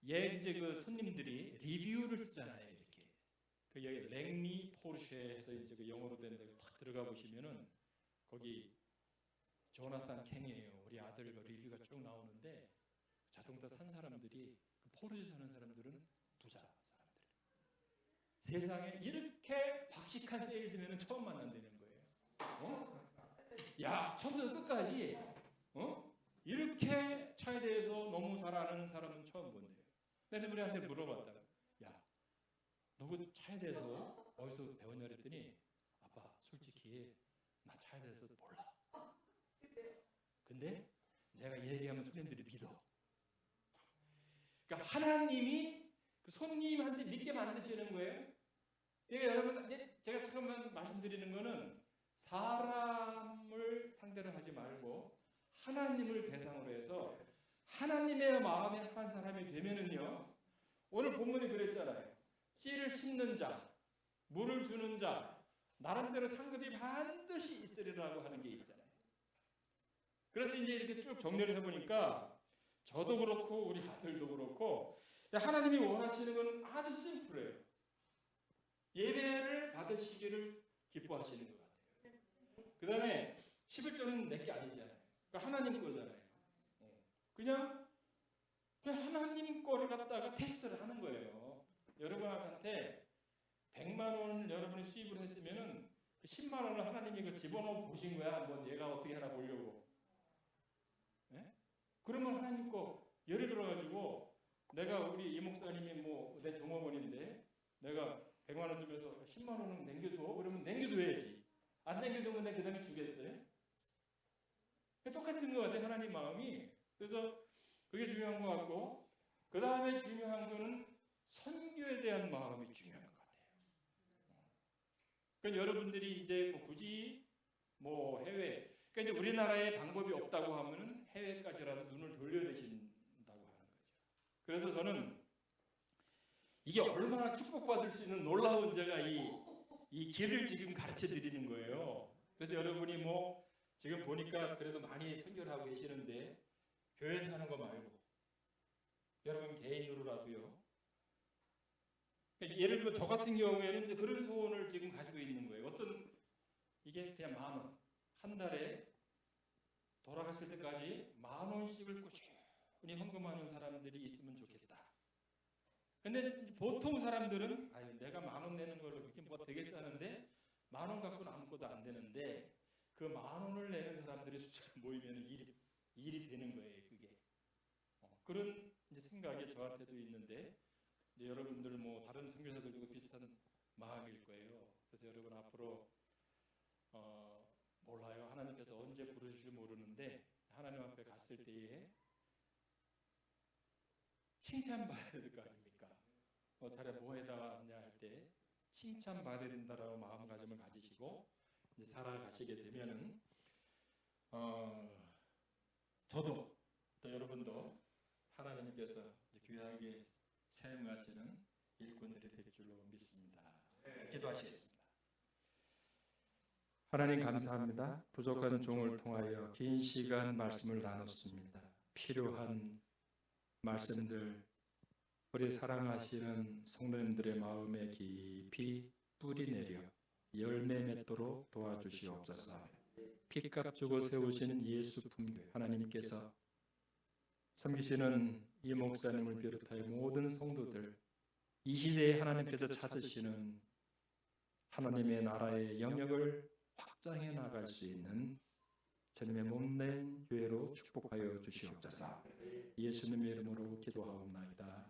이제 그 손님들이 리뷰를 쓰잖아요. 이렇게 그 여기 랭리 포르쉐에서 이제 그 영어로 된 데 탁 들어가 보시면은 거기 조나탄 캥이에요. 우리 아들 그 리뷰가 쭉 나오는데 자동차 산 사람들이 그 포르쉐 사는 사람들은 부자 사람들. 세상에 이렇게 박식한 세일즈맨은 처음 만난다는 거예요. 야, 처음부터 끝까지 이렇게 차에 대해서 너무 잘 아는 사람은 처음 본대요. 그래서 우리한테 물어봤다. 야, 너 그 차에 대해서 어디서 배웠냐 그랬더니 아빠 솔직히 나 차에 대해서 몰라. 근데 내가 얘기하면 손님들이 믿어. 그러니까 하나님이 그 손님한테 믿게 만드시는 거예요. 그러니까 여러분 제가 잠깐만 말씀드리는 거는 사람을 상대로 하지 말고 하나님을 대상으로 해서 하나님의 마음에 합한 사람이 되면은요. 오늘 본문이 그랬잖아요. 씨를 심는 자, 물을 주는 자, 나름대로 상급이 반드시 있으리라고 하는 게 있잖아요. 그래서 이제 이렇게 쭉 정리를 해보니까 저도 그렇고 우리 아들도 그렇고 하나님이 원하시는 건 아주 심플해요. 예배를 받으시기를 기뻐하시는 것 같아요. 그 다음에 11조는 내게 아니잖아요. 그러니까 하나님 거잖아요. 그냥 하나님 거를 갖다가 테스트를 하는 거예요. 여러분한테 100만 원을 여러분이 수입을 했으면은 10만 원을 하나님이 그 집어넣어 보신 거야. 뭐 얘가 어떻게 하나 보려고. 네? 그러면 하나님 거 예를 들어가지고 내가 우리 이 목사님이 뭐 내 종업원인데 내가 100만 원 주면서 10만 원은 남겨줘. 그러면 남겨줘야지. 안 남겨주면 내가 그 다음에 주겠어요? 똑같은 거 같아요. 하나님 마음이. 그래서 그게 중요한 것 같고 그 다음에 중요한 거는 선교에 대한 마음이 중요한 것 같아요. 그러니까 여러분들이 이제 뭐 굳이 뭐 해외 그러니까 이제 우리나라에 방법이 없다고 하면은 해외까지라도 눈을 돌려내신다고 하는 거죠. 그래서 저는 이게 얼마나 축복받을 수 있는 놀라운 제가 이 길을 지금 가르쳐 드리는 거예요. 그래서 여러분이 뭐 지금 보니까 그래도 많이 선교를 하고 계시는데 교회에서 하는 거 말고 여러분 개인으로라도요. 그러니까 예를 들면 저 같은 경우에는 그런 소원을 지금 가지고 있는 거예요. 어떤 이게 그냥 10,000원 한 달에 돌아갔을 때까지 10,000원씩을 꾸준히 헌금하는 사람들이 있으면 좋겠다. 근데 보통 사람들은 아유 내가 10,000원 내는 걸로 그렇게 뭐 되겠어 하는데 10,000원 갖고는 아무것도 안 되는데 그 10,000원을 내는 사람들이 숫자가 모이면 일이 되는 거예요. 그게 그런 이제 생각이 저한테도 있는데 이제 여러분들 뭐 다른 선교사들도 비슷한 마음일 거예요. 그래서 여러분 앞으로 몰라요. 하나님께서 언제 부르실지 모르는데 하나님 앞에 갔을 때에 칭찬받아야 될 거 아닙니까? 자네 뭐 해다 왔냐 할 때 칭찬받아야 된다라고 마음가짐을 가지시고 이제 살아가시게 되면은 저도 또 여러분도 하나님께서 귀하게 사용하시는 일꾼들이 될 줄로 믿습니다. 기도하시겠습니다. 하나님 감사합니다. 부족한 종을 통하여 긴 시간 말씀을 나눴습니다. 필요한 말씀들 우리 사랑하시는 성도님들의 마음에 깊이 뿌리내려 열매 맺도록 도와주시옵소서. 피값 주고 세우신 예수 품교회 하나님께서 섬기시는 이 목사님을 비롯하여 모든 성도들 이 시대에 하나님께서 찾으시는 하나님의 나라의 영역을 확장해 나갈 수 있는 주님의 몸된 교회로 축복하여 주시옵소서. 예수님의 이름으로 기도하옵나이다.